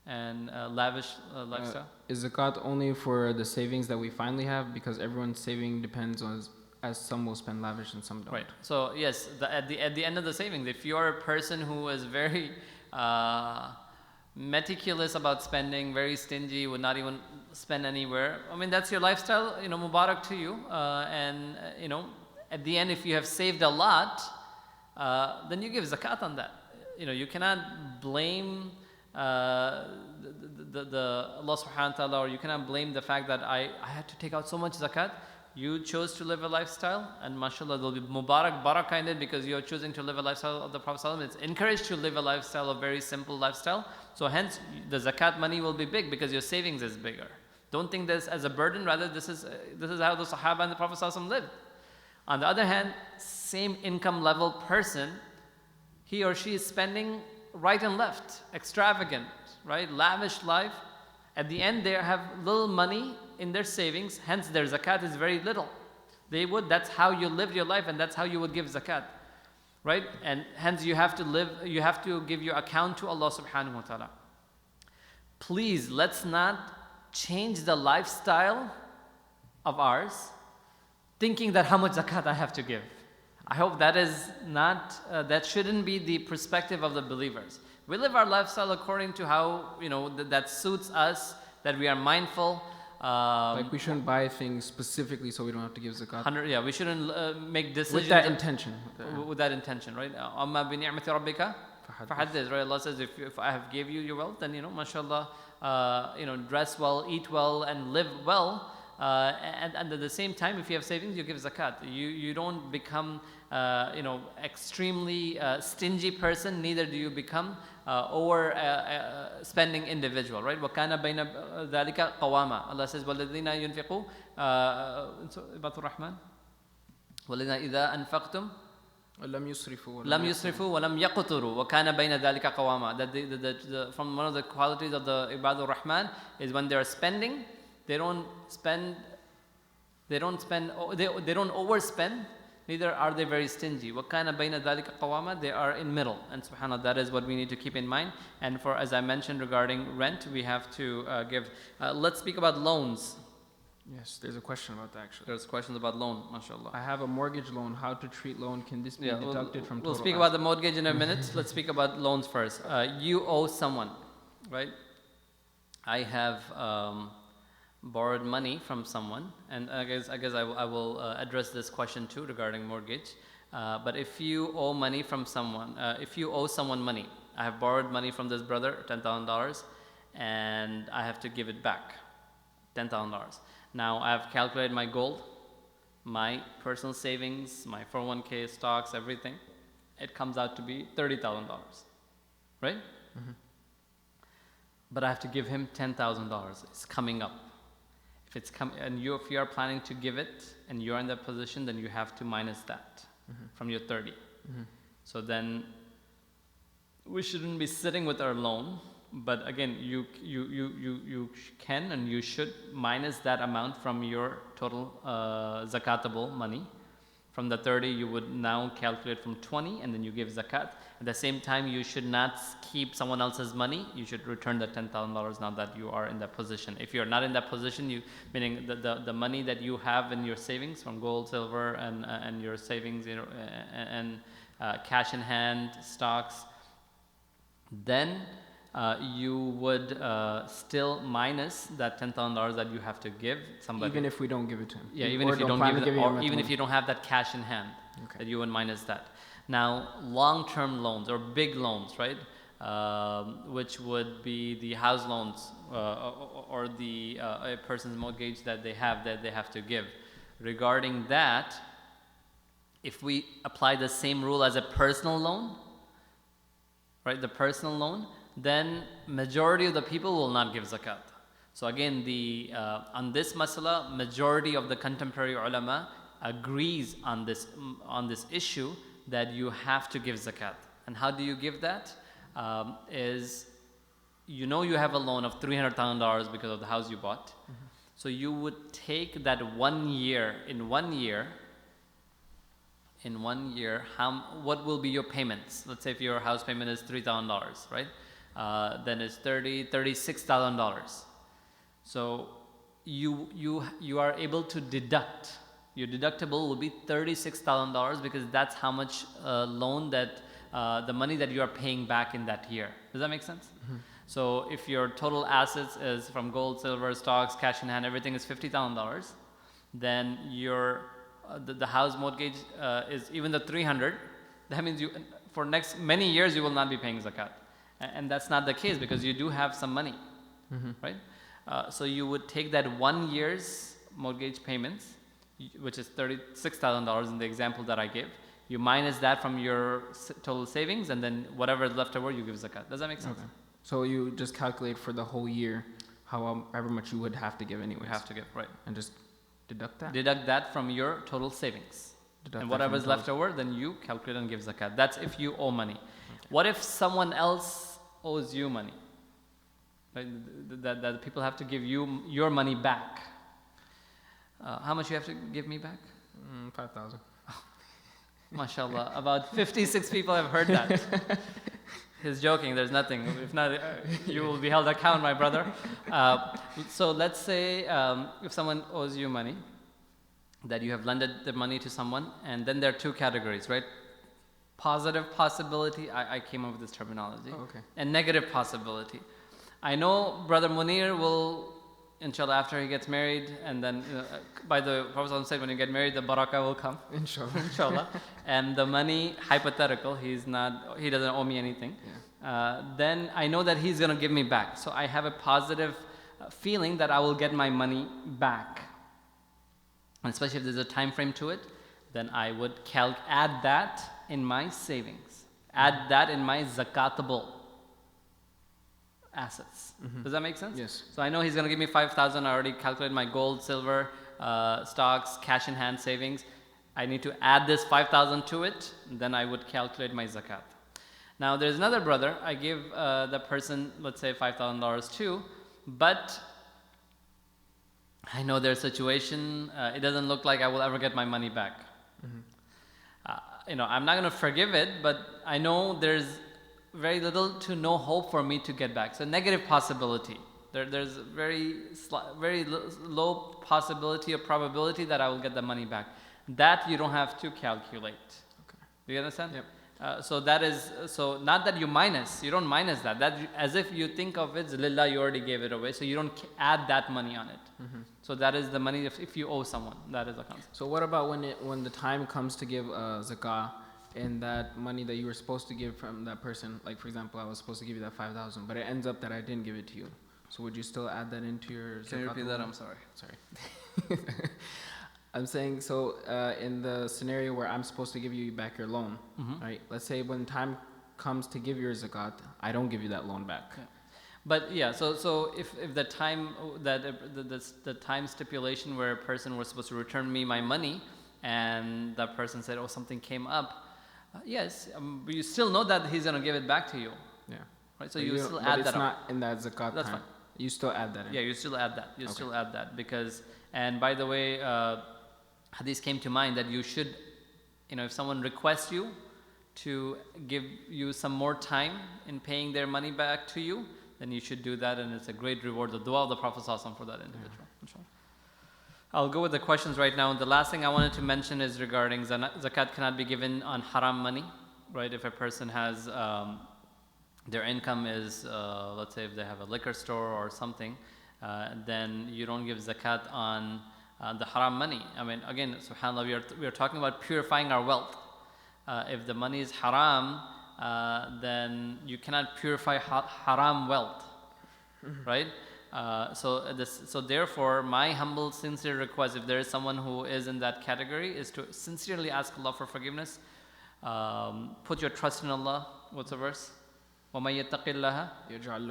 Speaker 2: and lavish lifestyle?
Speaker 1: Is zakat only for the savings that we finally have? Because everyone's saving depends on, as some will spend lavish and some don't.
Speaker 2: Right. So yes, at the end of the savings, if you are a person who is very meticulous about spending, very stingy, would not even spend anywhere. I mean, that's your lifestyle, mubarak to you. And at the end, if you have saved a lot, then you give zakat on that. You cannot blame the Allah subhanahu wa ta'ala, or you cannot blame the fact that I had to take out so much zakat. You chose to live a lifestyle, and mashallah, there will be mubarak, barakah in it, because you are choosing to live a lifestyle of the Prophet ﷺ. It's encouraged to live a lifestyle, a very simple lifestyle. So hence, the zakat money will be big because your savings is bigger. Don't think this as a burden, rather this is how the Sahaba and the Prophet ﷺ lived. On the other hand, same income level person, he or she is spending right and left, extravagant, right, lavish life. At the end, they have little money in their savings, hence their zakat is very little. That's how you lived your life, and that's how you would give zakat, right? And hence you have to give your account to Allah subhanahu wa ta'ala. Please, let's not change the lifestyle of ours, thinking that how much zakat I have to give. I hope that is not, that shouldn't be the perspective of the believers. We live our lifestyle according to how, that suits us, that we are mindful.
Speaker 1: Like we shouldn't buy things specifically so we don't have to give zakat.
Speaker 2: We shouldn't make decisions
Speaker 1: with that intention.
Speaker 2: With that intention, right? Amma bi ni'mati rabbika fahaddith, right? Allah says, if I have gave you your wealth, then mashallah, dress well, eat well, and live well. And at the same time, if you have savings, you give zakat. You don't become extremely stingy person. Neither do you become over spending individual, right? وَكَانَ بَيْنَ ذَلِكَ قَوَامًا. Allah says, وَالَّذِينَ يُنْفِقُوا عباد الرحمن وَالَّذِينَ إِذَا أَنْفَقْتُمْ
Speaker 1: لم يسرفوا
Speaker 2: وَلَمْ يَقْتُرُوا وَكَانَ بَيْنَ ذَلِكَ قَوَامًا. That from one of the qualities of the Ibadur Rahman is when they are spending, they don't overspend, neither are they very stingy. وَكَانَ بَيْنَ ذَلِكَ قَوَامًا. They are in middle, and subhanAllah, that is what we need to keep in mind. And for, as I mentioned regarding rent, we have to give. Let's speak about loans.
Speaker 1: Yes, there's a question about that actually.
Speaker 2: There's questions about loan, mashallah.
Speaker 1: I have a mortgage loan. How to treat loan? Can this be deducted from total?
Speaker 2: We'll speak about the mortgage in a minute. Let's speak about loans first. You owe someone, right? I have borrowed money from someone, and I guess I will address this question too regarding mortgage. But if you owe money from someone, if you owe someone money, I have borrowed money from this brother, $10,000, and I have to give it back, $10,000. Now I have calculated my gold, my personal savings, my 401k, stocks, everything. It comes out to be $30,000, right? Mm-hmm. But I have to give him $10,000. It's coming up. If you are planning to give it and you're in that position, then you have to minus that from your 30. Mm-hmm. So then we shouldn't be sitting with our loan. But again, you can and you should minus that amount from your total zakatable money. From the 30, you would now calculate from 20, and then you give zakat. At the same time, you should not keep someone else's money. You should return the $10,000 now that you are in that position. If you're not in that position, meaning the money that you have in your savings from gold, silver, and your savings, and cash in hand, stocks, then you would still minus that $10,000 that you have to give somebody.
Speaker 1: Even if we don't give it to him.
Speaker 2: Yeah, even if you don't give it, or even if you don't have that cash in hand, that you would minus that. Now, long-term loans or big loans, right? Which would be the house loans or the a person's mortgage that they have to give. Regarding that, if we apply the same rule as a personal loan, right? The personal loan, then majority of the people will not give zakat. So again, on this masala, majority of the contemporary ulama agrees on this issue that you have to give zakat. And how do you give that? Is you have a loan of $300,000 because of the house you bought. Mm-hmm. So you would take that 1 year. In 1 year, what will be your payments? Let's say if your house payment is $3,000, right? Then it's $36,000. So you are able to deduct. Your deductible will be $36,000 because that's how much loan that the money that you are paying back in that year. Does that make sense? Mm-hmm. So if your total assets is from gold, silver, stocks, cash in hand, everything is $50,000, then the house mortgage is even the $300. That means for next many years you will not be paying zakat. And that's not the case because you do have some money, right? So you would take that 1 year's mortgage payments, which is $36,000 in the example that I gave. You minus that from your total savings, and then whatever is left over, you give zakat. Does that make sense?
Speaker 1: Okay. So you just calculate for the whole year however much you would have to give anyway.
Speaker 2: You have to give, right.
Speaker 1: And just deduct that?
Speaker 2: Deduct that from your total savings.
Speaker 1: Deduct
Speaker 2: and
Speaker 1: that
Speaker 2: whatever
Speaker 1: from
Speaker 2: is left over, then you calculate and give zakat. That's if you owe money. Okay. What if someone else owes you money? Right? That people have to give you your money back. How much you have to give me back?
Speaker 1: 5,000.
Speaker 2: MashaAllah. About 56 people have heard that. He's joking, there's nothing. If not, you will be held account, my brother. So let's say if someone owes you money, that you have lended the money to someone, and then there are two categories, right? Positive possibility, I came up with this terminology, and negative possibility. I know Brother Munir will, inshallah, after he gets married, and then by the Prophet said, when you get married, the barakah will come.
Speaker 1: Inshallah.
Speaker 2: Inshallah. And the money, hypothetical, he doesn't owe me anything. Yeah. Then I know that he's going to give me back. So I have a positive feeling that I will get my money back. And especially if there's a time frame to it, then I would add that in my savings. Add that in my zakatable assets. Does that make sense?
Speaker 1: Yes.
Speaker 2: So I know he's going to give me 5,000. I already calculated my gold, silver, stocks, cash in hand savings. I need to add this 5,000 to it. Then I would calculate my zakat. Now there's another brother. I give that person, let's say, $5,000 too, but I know their situation. It doesn't look like I will ever get my money back. I'm not going to forgive it, but I know there's very little to no hope for me to get back. So negative possibility. There's very low possibility or probability that I will get the money back. That you don't have to calculate. Okay. Do you understand?
Speaker 1: Yep.
Speaker 2: So not that you don't minus that. That as if you think of it, lillah, you already gave it away, so you don't add that money on it. So that is the money if you owe someone. That is the concept.
Speaker 1: So what about when the time comes to give zakah, and that money that you were supposed to give from that person, like for example, I was supposed to give you that 5,000, but it ends up that I didn't give it to you. So would you still add that into your zakat?
Speaker 2: Can you repeat that? I'm sorry.
Speaker 1: I'm saying, so in the scenario where I'm supposed to give you back your loan, right? Let's say when time comes to give your zakat, I don't give you that loan back.
Speaker 2: Yeah. But yeah, so if the time that the time stipulation where a person was supposed to return me my money, and that person said, oh, something came up, yes, but you still know that he's gonna give it back to you.
Speaker 1: Yeah.
Speaker 2: Right. So you still add that.
Speaker 1: It's not in that zakat.
Speaker 2: That's
Speaker 1: time.
Speaker 2: Fine.
Speaker 1: You still add that in.
Speaker 2: Yeah, you still add that. You still add that because, and by the way, hadith came to mind that you should, if someone requests you to give you some more time in paying their money back to you, then you should do that, and it's a great reward, the dua of the Prophet ﷺ for that individual. Yeah. I'll go with the questions right now. The last thing I wanted to mention is regarding zakat cannot be given on haram money, right? If a person has, their income is, let's say if they have a liquor store or something, then you don't give zakat on the haram money. I mean, again, subhanAllah, we are talking about purifying our wealth. If the money is haram, then you cannot purify haram wealth, right? So therefore, my humble, sincere request, if there is someone who is in that category, is to sincerely ask Allah for forgiveness. Put your trust in Allah. What's the verse? وَمَن يَتَّقِ اللَّهَ يَجْعَلْ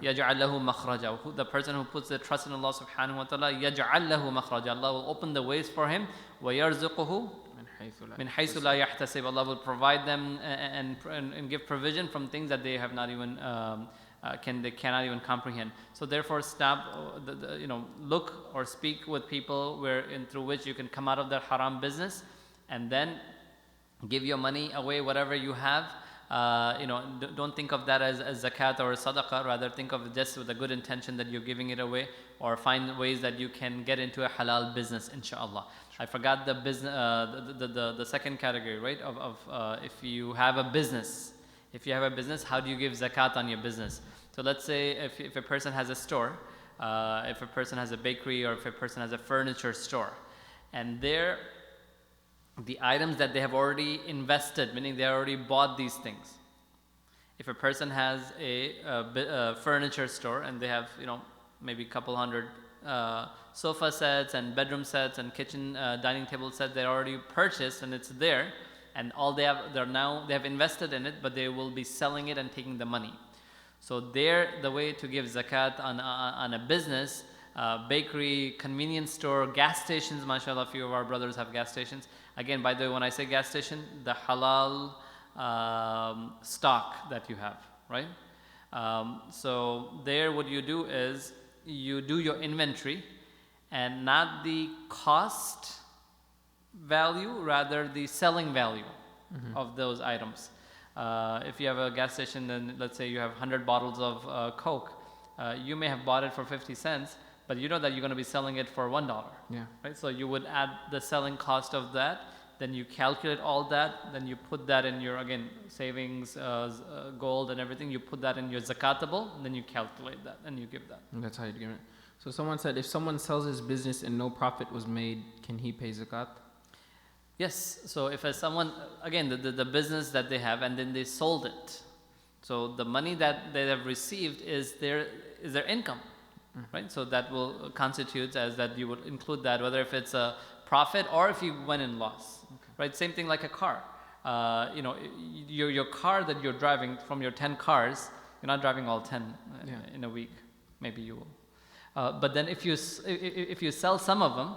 Speaker 2: لَهُ مَخْرَجًا. The person who puts their trust in Allah subhanahu wa ta'ala, يَجْعَلْ لَهُ مَخْرَجًا. Allah will open the ways for him. وَيَرْزُقُهُ مِنْ حَيْثُ لَا يَحْتَسِبُ. Allah will provide them and give provision from things that they have not even they cannot even comprehend. So therefore, stop. Look or speak with people through which you can come out of that haram business, and then give your money away, whatever you have. Don't think of that as zakat or sadaqah. Rather, think of it just with a good intention that you're giving it away, or find ways that you can get into a halal business, inshallah. I forgot the business, the second category, right? Of if you have a business. If you have a business, how do you give zakat on your business? So let's say if a person has a store, if a person has a bakery, or if a person has a furniture store, and the items that they have already invested, meaning they already bought these things, If a person has a furniture store and they have, maybe a couple hundred sofa sets and bedroom sets and kitchen dining table sets they already purchased and it's there, and all they have invested in it, but they will be selling it and taking the money. So the way to give zakat on a business, bakery, convenience store, gas stations, mashallah, a few of our brothers have gas stations. Again, by the way, when I say gas station, the halal stock that you have, right? So there what you do is you do your inventory and not the cost value, rather the selling value of those items. If you have a gas station, then let's say you have 100 bottles of Coke, you may have bought it for 50 cents, but you know that you're going to be selling it for $1.
Speaker 1: Yeah.
Speaker 2: Right? So you would add the selling cost of that, then you calculate all that, then you put that in your, again, savings, gold and everything, you put that in your zakatable, and then you calculate that, and you give that.
Speaker 1: And that's how you give it. So someone said, if someone sells his business and no profit was made, can he pay zakat?
Speaker 2: Yes, so if someone, again, the business that they have and then they sold it, so the money that they have received is their income, right? So that will constitute as that you would include that, whether if it's a profit or if you went in loss, right? Same thing like a car. Your car that you're driving, from your 10 cars, you're not driving all 10 in a week. Maybe you will. But then if you sell some of them,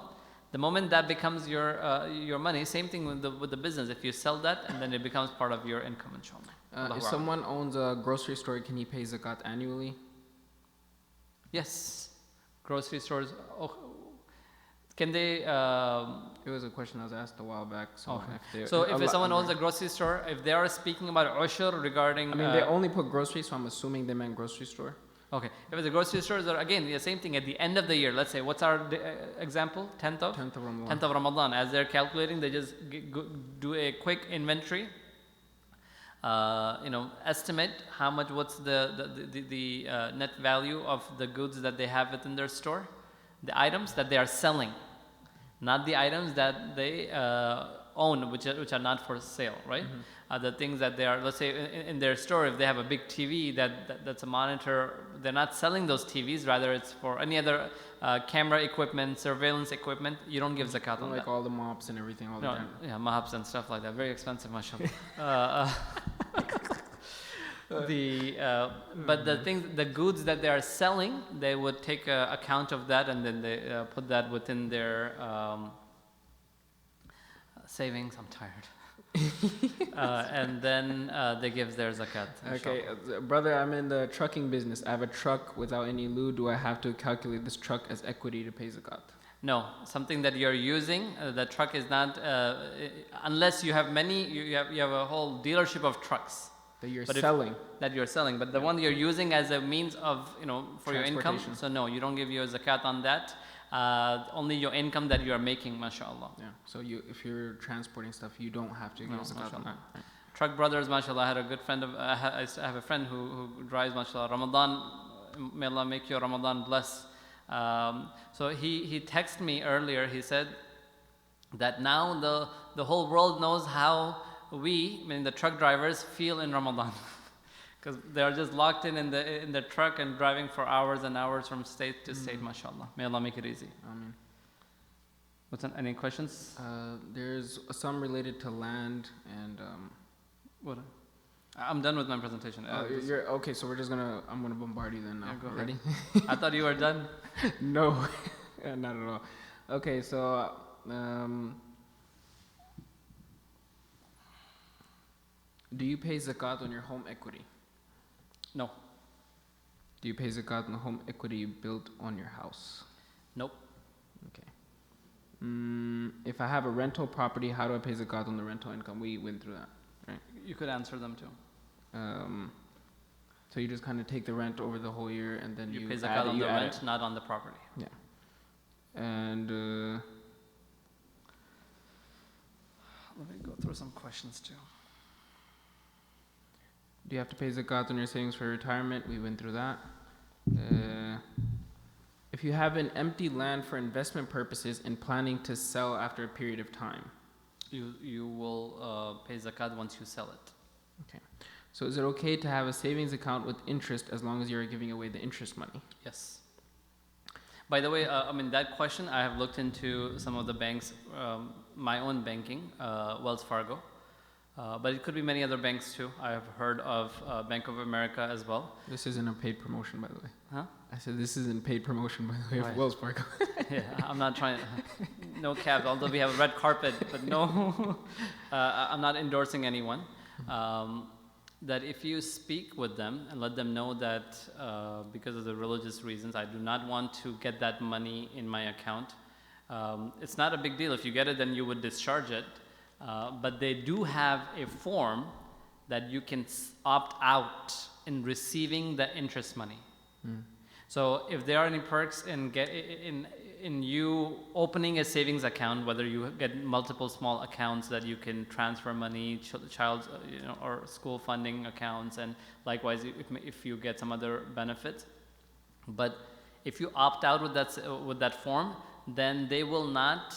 Speaker 2: the moment that becomes your money, same thing with the business. If you sell that, and then it becomes part of your income, inshallah.
Speaker 1: If someone owns a grocery store, can he pay zakat annually?
Speaker 2: Yes, grocery stores. Can they?
Speaker 1: It was a question I was asked a while back. So
Speaker 2: if someone owns a grocery store, if they are speaking about ushur regarding,
Speaker 1: I mean, they only put grocery, so I'm assuming they meant grocery store.
Speaker 2: Okay, if the grocery stores are, again, the same thing at the end of the year. Let's say, what's our example? 10th of Ramadan. 10th of Ramadan. As they're calculating, they just do a quick inventory. Estimate how much, what's the net value of the goods that they have within their store, the items that they are selling, not the items that they own, which are not for sale, right? The things that they are, let's say in their store, if they have a big TV that's a monitor, they're not selling those TVs, rather it's for any other camera equipment, surveillance equipment, you don't give zakat on that.
Speaker 1: Like all the mops and everything all the time.
Speaker 2: Yeah, mops and stuff like that, very expensive, mashallah. But the goods that they are selling, they would take account of that, and then they put that within their savings. I'm tired. And then they give their zakat.
Speaker 1: Okay, brother, I'm in the trucking business. I have a truck without any loo. Do I have to calculate this truck as equity to pay zakat?
Speaker 2: No, something that you're using, the truck is not, unless you have you have a whole dealership of trucks.
Speaker 1: That you're selling.
Speaker 2: That you're selling, but the one you're using as a means of, for your income. So no, you don't give your zakat on that. Only your income that you are making, mashallah.
Speaker 1: Yeah. So if you're transporting stuff, you don't have to give zakat on that. Right.
Speaker 2: Truck brothers, mashallah. I had a good friend I have a friend who drives, mashallah. Ramadan, may Allah make your Ramadan blessed. So he texted me earlier. He said that now the whole world knows how the truck drivers feel in Ramadan, because they are just locked in the truck and driving for hours and hours from state to state. Mashallah, may Allah make it easy.
Speaker 1: Ameen.
Speaker 2: Any questions?
Speaker 1: There's some related to land and
Speaker 2: what? I'm done with my presentation.
Speaker 1: You're okay. So I'm gonna bombard you then. Now.
Speaker 2: Yeah, go
Speaker 1: Ready?
Speaker 2: I thought you were done.
Speaker 1: No, not at all. Okay, so do you pay zakat on your home equity?
Speaker 2: No.
Speaker 1: Do you pay zakat on the home equity you built on your house?
Speaker 2: Nope.
Speaker 1: Okay. If I have a rental property, how do I pay zakat on the rental income? We went through that, right?
Speaker 2: You could answer them too.
Speaker 1: So you just kind of take the rent over the whole year, and then you
Speaker 2: pay zakat on the rent, not on the property.
Speaker 1: Yeah. And
Speaker 2: let me go through some questions too.
Speaker 1: Do you have to pay zakat on your savings for retirement? We went through that. If you have an empty land for investment purposes and planning to sell after a period of time,
Speaker 2: you will pay zakat once you sell it.
Speaker 1: Okay. So is it okay to have a savings account with interest as long as you're giving away the interest money?
Speaker 2: Yes. By the way, I mean, that question, I have looked into some of the banks, my own banking, Wells Fargo, but it could be many other banks too. I have heard of Bank of America as well.
Speaker 1: This isn't a paid promotion, by the way.
Speaker 2: Huh?
Speaker 1: I said this isn't paid promotion, by the way,
Speaker 2: Right.
Speaker 1: of Wells Fargo.
Speaker 2: Yeah, I'm not trying, no cabs, although we have a red carpet, but no, I'm not endorsing anyone. That if you speak with them and let them know that because of the religious reasons, I do not want to get that money in my account. It's not a big deal. If you get it, then you would discharge it. But they do have a form that you can opt out in receiving the interest money. So if there are any perks in you opening a savings account, whether you get multiple small accounts that you can transfer money, child, or school funding accounts, and likewise if you get some other benefits. But if you opt out with that form, then they will not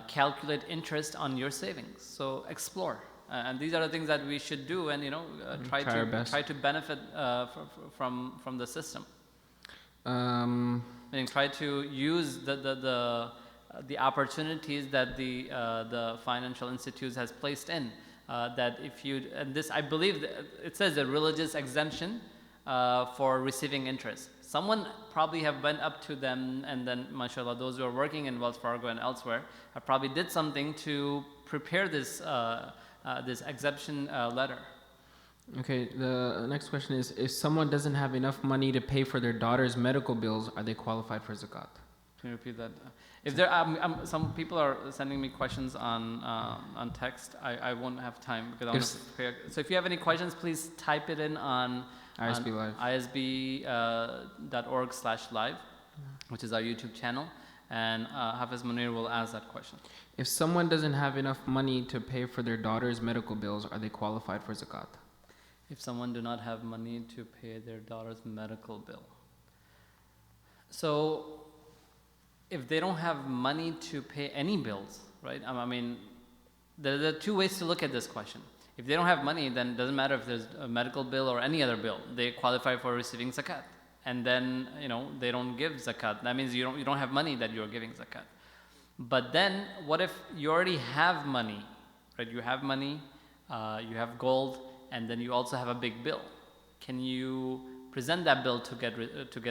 Speaker 2: calculate interest on your savings. So explore, and these are the things that we should do, and try to benefit from the system. Meaning try to use the opportunities that the financial institutes has placed in. That if you, and this I believe it says a religious exemption for receiving interest. Someone probably have went up to them, and then mashallah, those who are working in Wells Fargo and elsewhere have probably did something to prepare this this exemption letter.
Speaker 1: Okay, the next question is, if someone doesn't have enough money to pay for their daughter's medical bills, are they qualified for zakat?
Speaker 2: Can you repeat that? If there, some people are sending me questions on text. I won't have time because I want to prepare. So if you have any questions, please type it in on
Speaker 1: ISB Live.
Speaker 2: ISB.org/live, which is our YouTube channel, and Hafiz Munir will ask that question.
Speaker 1: If someone doesn't have enough money to pay for their daughter's medical bills, are they qualified for zakat?
Speaker 2: If someone do not have money to pay their daughter's medical bill. So if they don't have money to pay any bills, right? I mean, there are two ways to look at this question. If they don't have money, then it doesn't matter if there's a medical bill or any other bill. They qualify for receiving zakat. And then, they don't give zakat. That means you don't have money that you're giving zakat. But then, what if you already have money, right? You have money, you have gold, and then you also have a big bill. Can you present that bill to get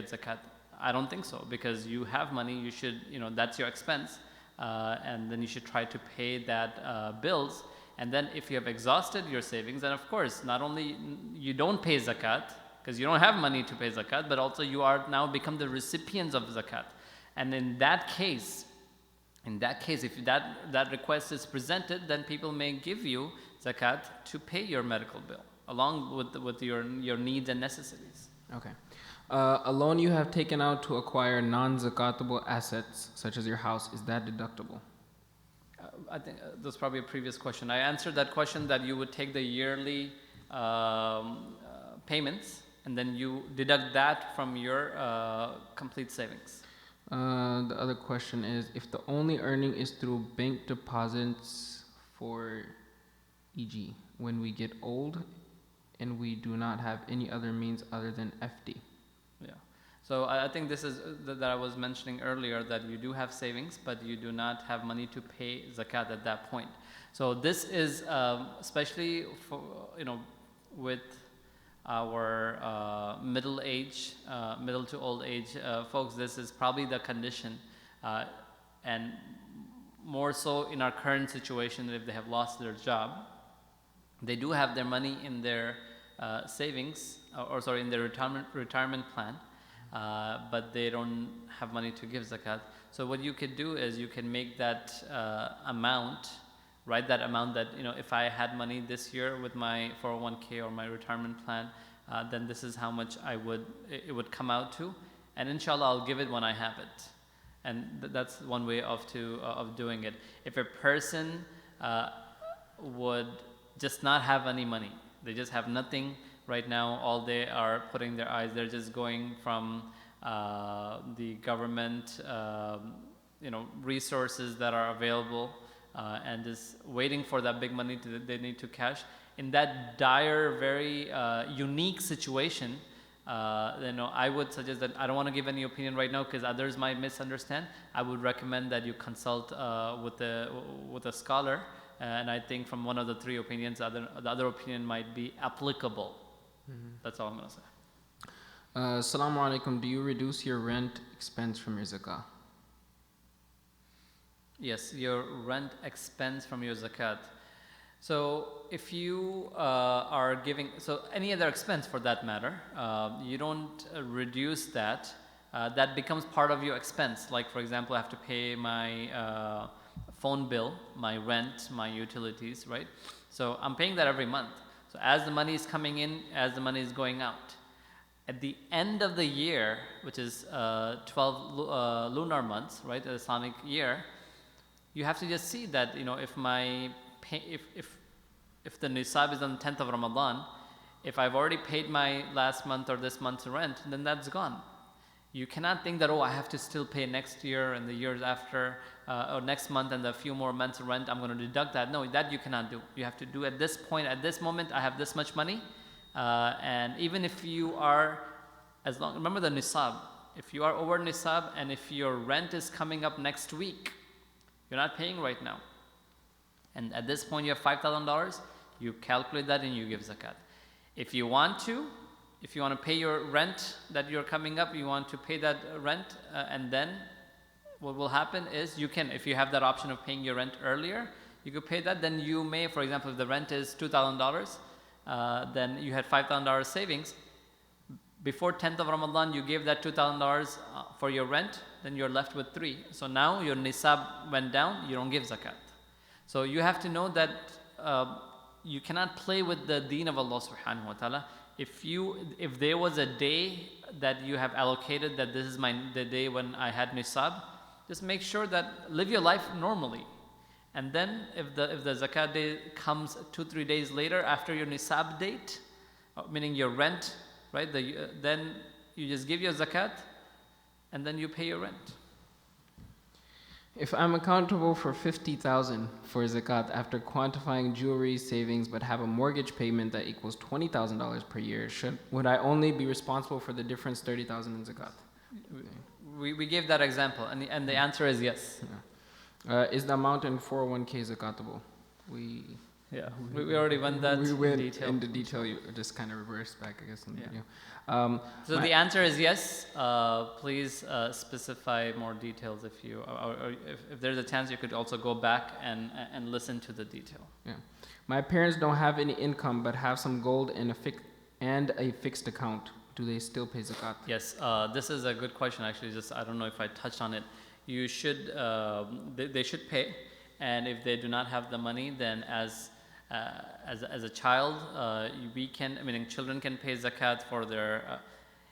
Speaker 2: zakat? I don't think so, because you have money. You should, that's your expense, and then you should try to pay that bills. And then if you have exhausted your savings, then of course, not only you don't pay zakat because you don't have money to pay zakat, but also you are now become the recipients of zakat. And in that case, if that request is presented, then people may give you zakat to pay your medical bill along with your needs and necessities.
Speaker 1: Okay. A loan you have taken out to acquire non-zakatable assets, such as your house, is that deductible?
Speaker 2: I think that's probably a previous question. I answered that question that you would take the yearly payments and then you deduct that from your complete savings.
Speaker 1: The other question is, if the only earning is through bank deposits for e.g., when we get old and we do not have any other means other than FD.
Speaker 2: Yeah. So I think this is that I was mentioning earlier, that you do have savings, but you do not have money to pay zakat at that point. So this is especially for, with our middle to old age folks, this is probably the condition, and more so in our current situation, if they have lost their job, they do have their money in their savings, in their retirement plan, but they don't have money to give zakat. So what you could do is you can make that amount, write that amount that, if I had money this year with my 401k or my retirement plan, then this is how much it would come out to, and inshallah I'll give it when I have it. And that's one way of doing it. If a person would just not have any money, they just have nothing right now, all they are putting their eyes, they're just going from the government resources that are available, and just waiting for that big money they need to cash. in that dire, very unique situation, I would suggest that I don't want to give any opinion right now because others might misunderstand. I would recommend that you consult with a scholar, and I think from one of the three opinions, the other opinion might be applicable. That's all I'm going to say.
Speaker 1: Assalamu alaikum. Do you reduce your rent expense from your zakah?
Speaker 2: Yes, your rent expense from your zakat. So if you are giving, so any other expense for that matter, you don't reduce that. That becomes part of your expense. Like for example, I have to pay my phone bill, my rent, my utilities, right? So I'm paying that every month. So as the money is coming in, as the money is going out, at the end of the year, which is 12 lunar months, right, the Islamic year, you have to just see that, if the nisab is on the 10th of Ramadan, if I've already paid my last month or this month's rent, then that's gone. You cannot think that, I have to still pay next year and the years after, or next month and a few more months of rent, I'm going to deduct that. No, that you cannot do. You have to do at this point, at this moment, I have this much money. And even if you are, remember the nisab, if you are over nisab and if your rent is coming up next week, you're not paying right now. And at this point you have $5,000, you calculate that and you give zakat. If you want to pay your rent that you're coming up, you want to pay that rent, and then what will happen is you can, if you have that option of paying your rent earlier, you could pay that. Then you may, for example, if the rent is $2,000, then you had $5,000 savings. Before 10th of Ramadan, you gave that $2,000 for your rent, then you're left with $3,000. So now your nisab went down, you don't give zakat. So you have to know that you cannot play with the deen of Allah subhanahu wa ta'ala. If there was a day that you have allocated that this is the day when I had nisab, just make sure that live your life normally. And then if the zakat day comes 2-3 days later after your nisab date, meaning your rent, right? Then you just give your zakat and then you pay your rent.
Speaker 1: If I'm accountable for 50,000 for zakat after quantifying jewelry savings but have a mortgage payment that equals $20,000 per year, would I only be responsible for the difference 30,000 in zakat?
Speaker 2: We gave that example and the answer is yes.
Speaker 1: Yeah. Is the amount in 401k zakatable? We
Speaker 2: already went that in detail.
Speaker 1: Into detail. You just kind of reversed back, I guess, in the video.
Speaker 2: So the answer is yes. Please specify more details if there's a chance you could also go back and listen to the detail.
Speaker 1: Yeah. My parents don't have any income but have some gold and a fixed account. Do they still pay zakat?
Speaker 2: Yes, this is a good question actually. I don't know if I touched on it. You should, they should pay, and if they do not have the money, then as a child, children can pay zakat for their,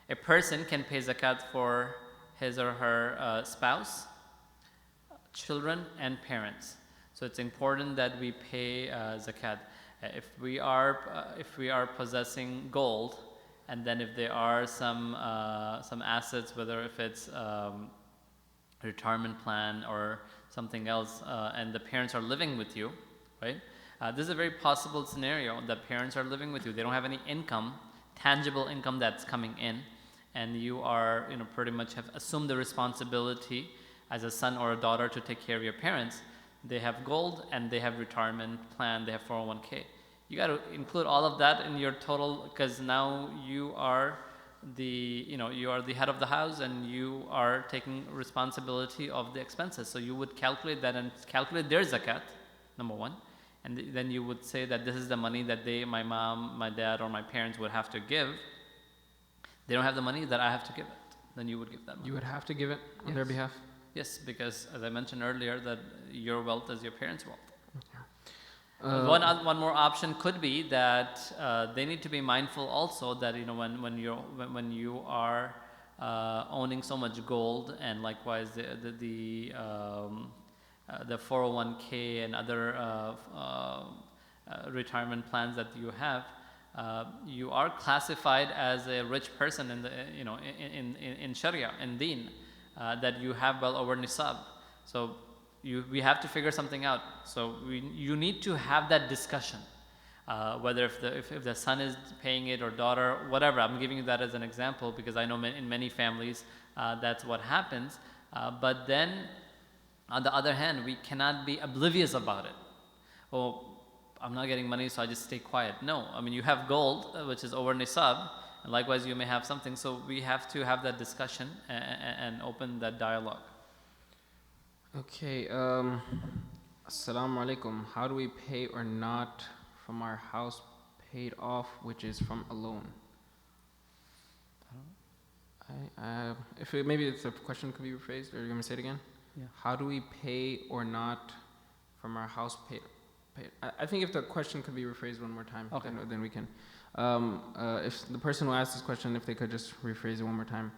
Speaker 2: a person can pay zakat for his or her spouse, children, and parents. So it's important that we pay zakat. If we are possessing gold, and then if there are some assets, whether if it's retirement plan or something else, and the parents are living with you, right? This is a very possible scenario that parents are living with you. They don't have any income, tangible income that's coming in, and you are, pretty much have assumed the responsibility as a son or a daughter to take care of your parents. They have gold and they have retirement plan, they have 401k. You got to include all of that in your total, because now you are you are the head of the house and you are taking responsibility of the expenses. So you would calculate that and calculate their zakat, number one. And then you would say that this is the money that my mom, my dad, or my parents would have to give. They don't have the money, that I have to give it. Then you would give them money.
Speaker 1: You would have to give it on their behalf?
Speaker 2: Yes, because as I mentioned earlier, that your wealth is your parents' wealth. One more option could be that they need to be mindful also that when you are owning so much gold, and likewise the 401k and other retirement plans that you have, you are classified as a rich person in the in Sharia, in Deen, that you have well over nisab. So we have to figure something out. So you need to have that discussion. Whether if the son is paying it or daughter, whatever. I'm giving you that as an example because I know in many families that's what happens. But then, on the other hand, we cannot be oblivious about it. Oh, I'm not getting money, so I just stay quiet. No, I mean, you have gold, which is over nisab, and likewise you may have something. So we have to have that discussion and open that dialogue.
Speaker 1: Okay, Assalamu alaikum. How do we pay or not from our house paid off, which is from a loan? Maybe it's a question could be rephrased, or you're going to say it again?
Speaker 2: Yeah.
Speaker 1: How do we pay or not from our house paid? I think if the question could be rephrased one more time,
Speaker 2: okay,
Speaker 1: then we can. If the person who asked this question, if they could just rephrase it one more time.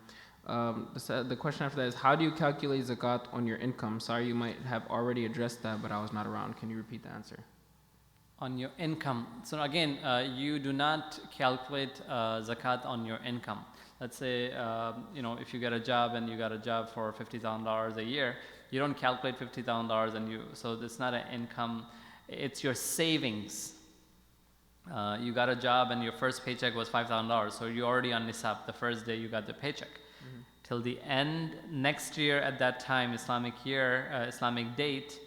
Speaker 1: The question after that is, how do you calculate zakat on your income? Sorry, you might have already addressed that, but I was not around. Can you repeat the answer?
Speaker 2: On your income. So again, you do not calculate zakat on your income. Let's say, if you get a job and you got a job for $50,000 a year, you don't calculate $50,000 so it's not an income, it's your savings. You got a job and your first paycheck was $5,000, so you're already on nisab the first day you got the paycheck. Mm-hmm. Till the end, next year at that time, Islamic year, Islamic date,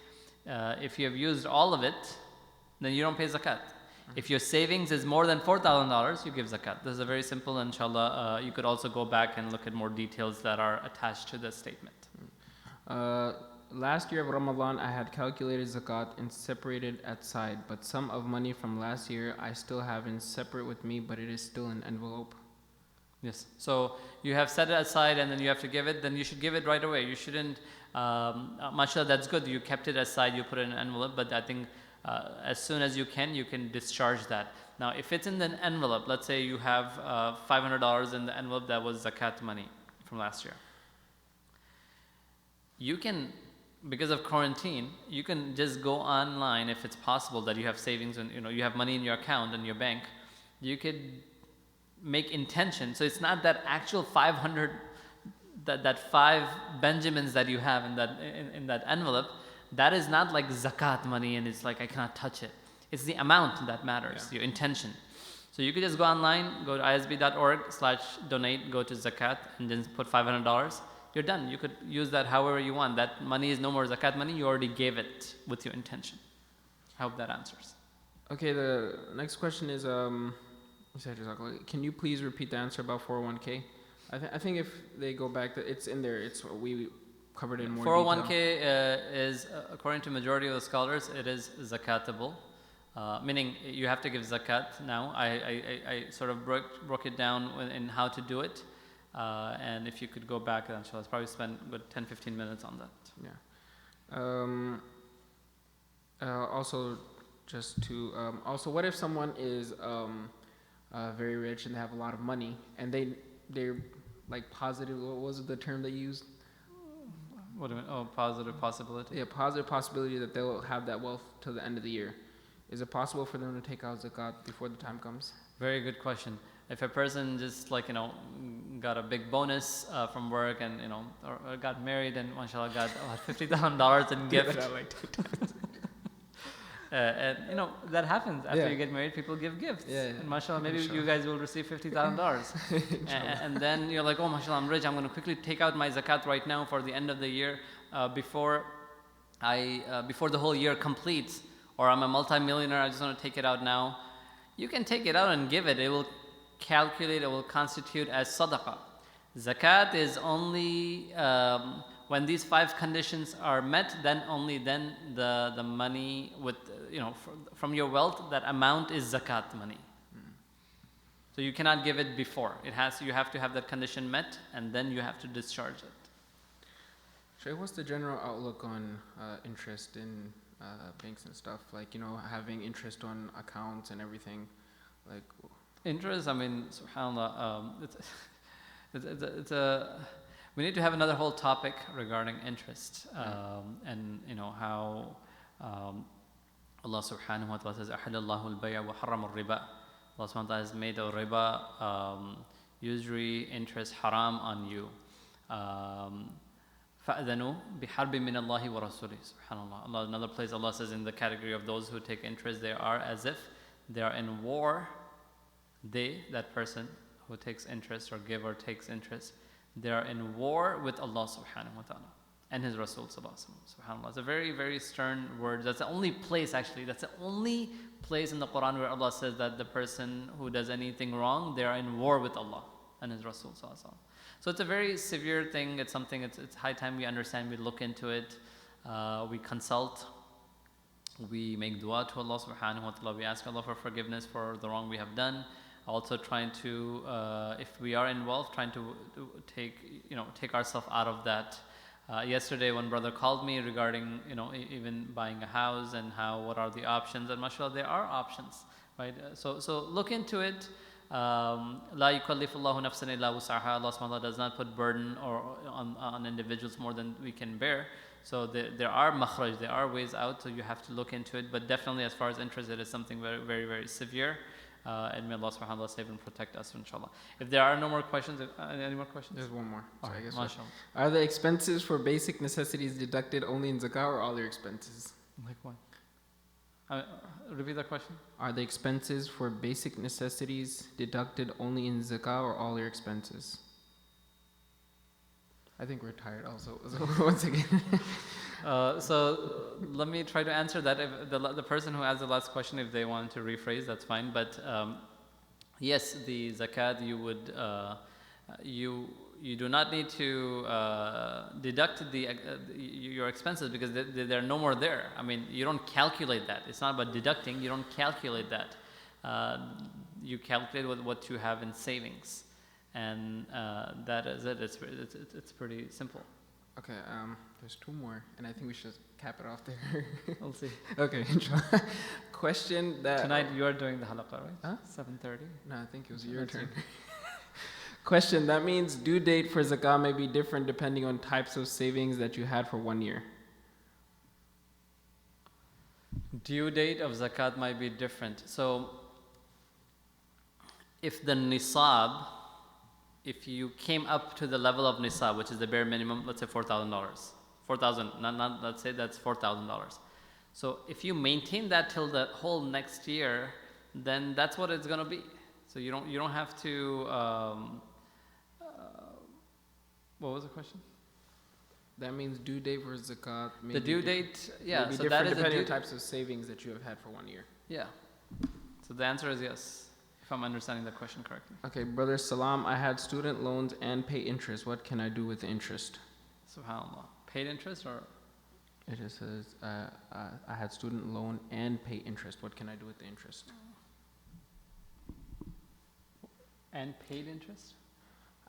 Speaker 2: if you have used all of it, then you don't pay zakat. If your savings is more than $4,000, you give zakat. This is a very simple, inshallah. You could also go back and look at more details that are attached to the statement.
Speaker 1: Last year of Ramadan, I had calculated zakat and separated at side, but some of money from last year I still have in separate with me, but it is still in envelope.
Speaker 2: Yes. So you have set it aside and then you have to give it, then you should give it right away. You shouldn't, mashallah, that's good. You kept it aside, you put it in an envelope, but I think as soon as you can discharge that. Now, if it's in the envelope, let's say you have $500 in the envelope that was zakat money from last year. You can, because of quarantine, you can just go online if it's possible that you have savings and you have money in your account in your bank. You could make intention. So it's not that actual 500, that 5 Benjamins that you have in that envelope. That is not like zakat money and it's like I cannot touch it. It's the amount that matters, your intention. So you could just go online, go to isb.org/donate, go to zakat and then put $500. You're done. You could use that however you want. That money is no more zakat money. You already gave it with your intention. I hope that answers.
Speaker 1: Okay, the next question is, can you please repeat the answer about 401k? I think if they go back, it's in there. It's we covered in more
Speaker 2: 401k
Speaker 1: detail.
Speaker 2: Is, according to majority of the scholars, it is zakatable, meaning you have to give zakat now. I sort of broke it down in how to do it, and if you could go back, then I'll probably spend good 10-15 minutes on that.
Speaker 1: Yeah. Also, what if someone is very rich and they have a lot of money and they're like positive? What was the term they used?
Speaker 2: What do you mean? Oh, positive possibility?
Speaker 1: Yeah, positive possibility that they'll have that wealth till the end of the year. Is it possible for them to take out zakat before the time comes?
Speaker 2: Very good question. If a person just got a big bonus from work and or got married and mashallah got $50,000 in gift. And that happens after you get married. People give gifts, and mashallah, maybe you guys will receive $50,000, and then you're like, oh mashallah, I'm rich. I'm going to quickly take out my zakat right now for the end of the year, before the whole year completes, or I'm a multi-millionaire. I just want to take it out now. You can take it out and give it. It will constitute as sadaqah. Zakat is only when these 5 conditions are met, then the money from your wealth, that amount is zakat money. So you cannot give it before. You have to have that condition met, and then you have to discharge it.
Speaker 1: Shay, what's the general outlook on interest in banks and stuff? Like having interest on accounts and everything, like
Speaker 2: interest. I mean, subhanallah, it's a. We need to have another whole topic regarding interest, and how Allah subhanahu wa ta'ala says, "Ahallallahu al-bay'a wa harrama al-riba." Allah subhanahu wa ta'ala has made a riba, usury, interest haram on you. فَأْذَنُوا بِحَرْبٍ مِّنَ اللَّهِ وَرَسُولِهِ. Subhanallah. Another place Allah says in the category of those who take interest, they are as if they are in war. That person who takes interest or give or takes interest, they are in war with Allah subhanahu wa ta'ala and His Rasul sallallahu alaihi wasallam. SubhanAllah. It's a very, very stern word. That's the only place that's the only place in the Quran where Allah says that the person who does anything wrong, they are in war with Allah and His Rasul sallallahu alaihi wasallam. So it's a very severe thing. It's something, it's high time we understand, we look into it, we consult, we make dua to Allah subhanahu wa ta'ala, we ask Allah for forgiveness for the wrong we have done. Also trying to, if we are involved, trying to take ourselves out of that. Yesterday one brother called me regarding, even buying a house and what are the options, and mashallah there are options, right? So look into it. La yukallifullahu nafsan illa wus'aha. Allah subhanahu wa ta'ala does not put burden on individuals more than we can bear. So there are makhraj, there are ways out, so you have to look into it. But definitely as far as interest, it is something very, very, very severe. And may Allah subhanahu wa ta'ala save and protect us, inshallah. If there are no more questions, any more questions?
Speaker 1: There's one more. So I guess
Speaker 2: mashallah.
Speaker 1: Are the expenses for basic necessities deducted only in zakah or all your expenses?
Speaker 2: Like what? Repeat that question.
Speaker 1: Are the expenses for basic necessities deducted only in zakah or all your expenses? I think we're tired also. So once again.
Speaker 2: So let me try to answer that. If the person who asked the last question, if they want to rephrase, that's fine. But yes, the zakat you do not need to deduct your expenses because they're no more there. I mean, you don't calculate that. It's not about deducting. You don't calculate that. You calculate what you have in savings, and that is it. It's pretty simple.
Speaker 1: Okay, there's two more, and I think we should cap it off there.
Speaker 2: We'll see.
Speaker 1: Okay, inshallah. Question that...
Speaker 2: Tonight you are doing the halaqah, right?
Speaker 1: Huh?
Speaker 2: 7:30?
Speaker 1: No, I think it was your turn. Question, that means due date for zakah may be different depending on types of savings that you had for 1 year.
Speaker 2: Due date of zakat might be different. So, if the nisab, if you came up to the level of nisab, which is the bare minimum, let's say $4,000. 4,000, not let's say that's $4,000. So if you maintain that till the whole next year, then that's what it's going to be. So you don't have to. What was the question?
Speaker 1: That means due date for zakat.
Speaker 2: The due date, yeah.
Speaker 1: May be
Speaker 2: So
Speaker 1: different
Speaker 2: that is
Speaker 1: depending on types of savings that you have had for 1 year.
Speaker 2: Yeah. So the answer is yes, if I'm understanding the question correctly.
Speaker 1: Okay, brother Salam, I had student loans and pay interest. What can I do with the interest?
Speaker 2: SubhanAllah. Paid interest or?
Speaker 1: It just says, I had student loan and pay interest. What can I do with the interest?
Speaker 2: And paid interest?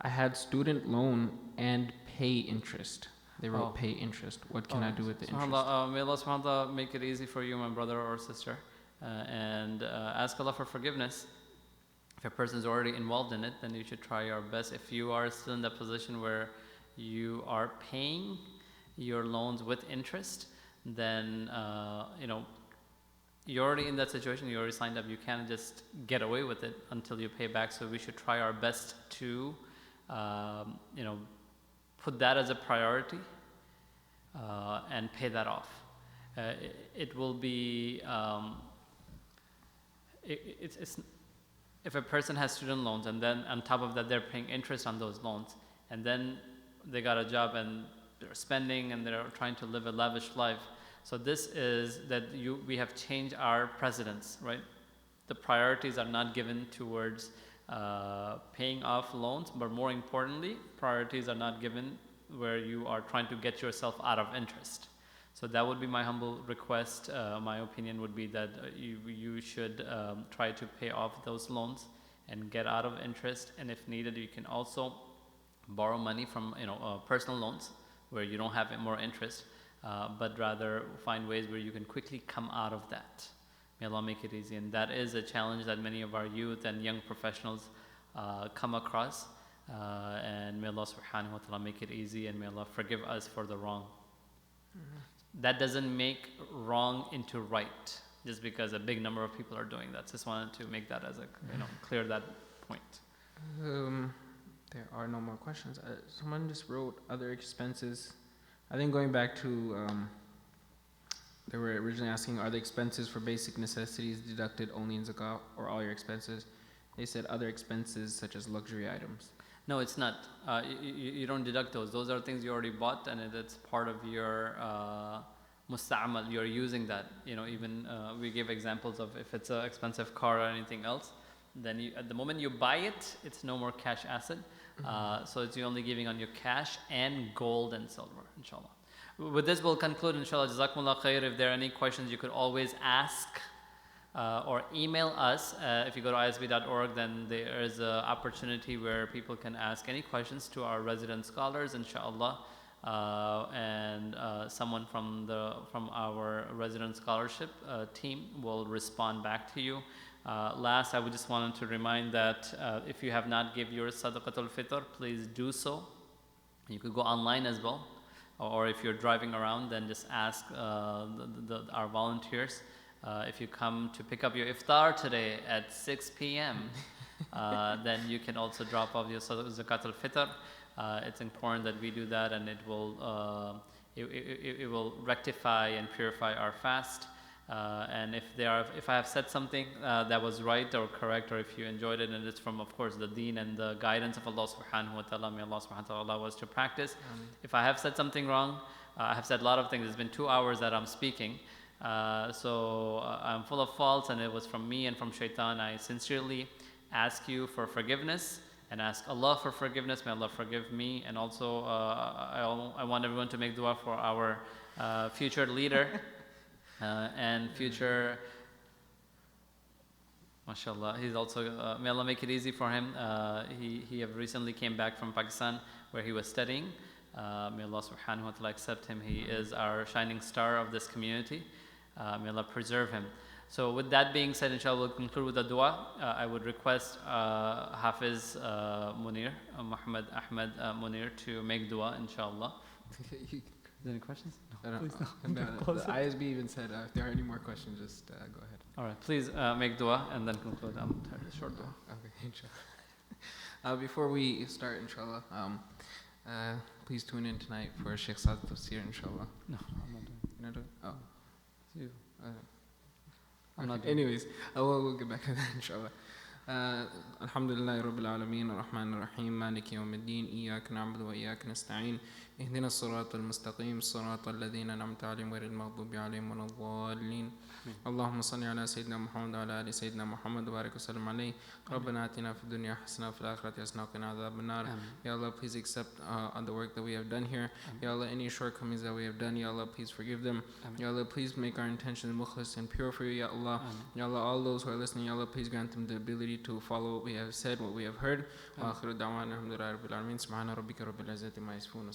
Speaker 1: I had student loan and pay interest. They wrote pay interest. What can I do with the interest?
Speaker 2: May Allah subhanahu wa ta'ala make it easy for you, my brother or sister, and ask Allah for forgiveness. If a person is already involved in it, then you should try your best. If you are still in that position where you are paying your loans with interest, then you're already in that situation. You already signed up. You can't just get away with it until you pay back. So we should try our best to put that as a priority and pay that off. It will be if a person has student loans and then on top of that they're paying interest on those loans, and then they got a job and they're spending and they're trying to live a lavish life. So this is that we have changed our precedence, right? The priorities are not given towards paying off loans, but more importantly, priorities are not given where you are trying to get yourself out of interest. So that would be my humble request. My opinion would be that you should try to pay off those loans and get out of interest. And if needed, you can also borrow money from personal loans where you don't have more interest, but rather find ways where you can quickly come out of that. May Allah make it easy. And that is a challenge that many of our youth and young professionals come across. And may Allah subhanahu wa ta'ala make it easy, and may Allah forgive us for the wrong. Mm-hmm. That doesn't make wrong into right, just because a big number of people are doing that. Just wanted to make that as a, clear that point.
Speaker 1: There are no more questions. Someone just wrote other expenses. I think going back to they were originally asking, are the expenses for basic necessities deducted only in zakat or all your expenses? They said other expenses such as luxury items.
Speaker 2: No, it's not. You don't deduct those. Those are things you already bought, and it's part of your musta'mal. You're using that. Even we give examples of if it's an expensive car or anything else, then at the moment you buy it, it's no more cash asset. So it's you only giving on your cash and gold and silver, inshallah. With this, we'll conclude, inshallah. Jazakumullah khair. If there are any questions, you could always ask or email us. If you go to isb.org, then there is an opportunity where people can ask any questions to our resident scholars, inshallah. And someone from our resident scholarship team will respond back to you. Last, I would just wanted to remind that if you have not given your sadaqatul fitr, please do so. You could go online as well, or if you're driving around, then just ask our volunteers. If you come to pick up your iftar today at 6 p.m., then you can also drop off your zakatul fitr. It's important that we do that, and it will rectify and purify our fast. And if I have said something that was right or correct, or if you enjoyed it, and it's from, of course, the deen and the guidance of Allah subhanahu wa ta'ala, may Allah subhanahu wa ta'ala allow us to practice. If I have said something wrong, I have said a lot of things. It's been 2 hours that I'm speaking. So I'm full of faults, and it was from me and from shaitan. I sincerely ask you for forgiveness and ask Allah for forgiveness. May Allah forgive me. And also I want everyone to make dua for our future leader and future, mashallah, he's also, may Allah make it easy for him. He have recently came back from Pakistan where he was studying. May Allah subhanahu wa ta'ala accept him. He is our shining star of this community. May Allah preserve him. So with that being said, inshallah, we'll conclude with a dua. I would request Hafiz Munir, Muhammad Ahmed Munir, to make dua, inshallah. Is there any questions?
Speaker 1: No. Please no. The ISB even said if there are any more questions, just go ahead.
Speaker 2: All right, please make dua and then conclude. Short dua.
Speaker 1: Okay, inshallah. Before we start, inshallah, please tune in tonight for Sheikh Saad Tafsir, inshallah.
Speaker 2: No, I'm not doing it.
Speaker 1: You're not doing it? Oh.
Speaker 2: You.
Speaker 1: I'm not doing it. Anyways, we'll get back to that, inshallah. الحمد لله رب العالمين الرحمن الرحيم مالك يوم الدين إياك نعبد وإياك نستعين اهدنا الصراط المستقيم صراط الذين أنعمت عليهم غير المغضوب عليهم ولا الضالين اللهم صل على سيدنا محمد وعلى آل سيدنا محمد وبارك وسلم عليه ربنا آتنا في الدنيا حسنة وفي الآخرة حسنة وقنا عذاب النار Ya Allah, please accept on the work that we have done here. Ya Allah, any shortcomings that we have done, Ya Allah, please forgive them. Ya Allah, please make our intentions mukhlis and pure for you, Ya Allah. Ya Allah, all those who are listening, Ya Allah, please grant them the ability to follow what we have said, what we have heard. وآخر دعوانا الحمد لله رب العالمين سبحان ربك رب العزة ما يصفون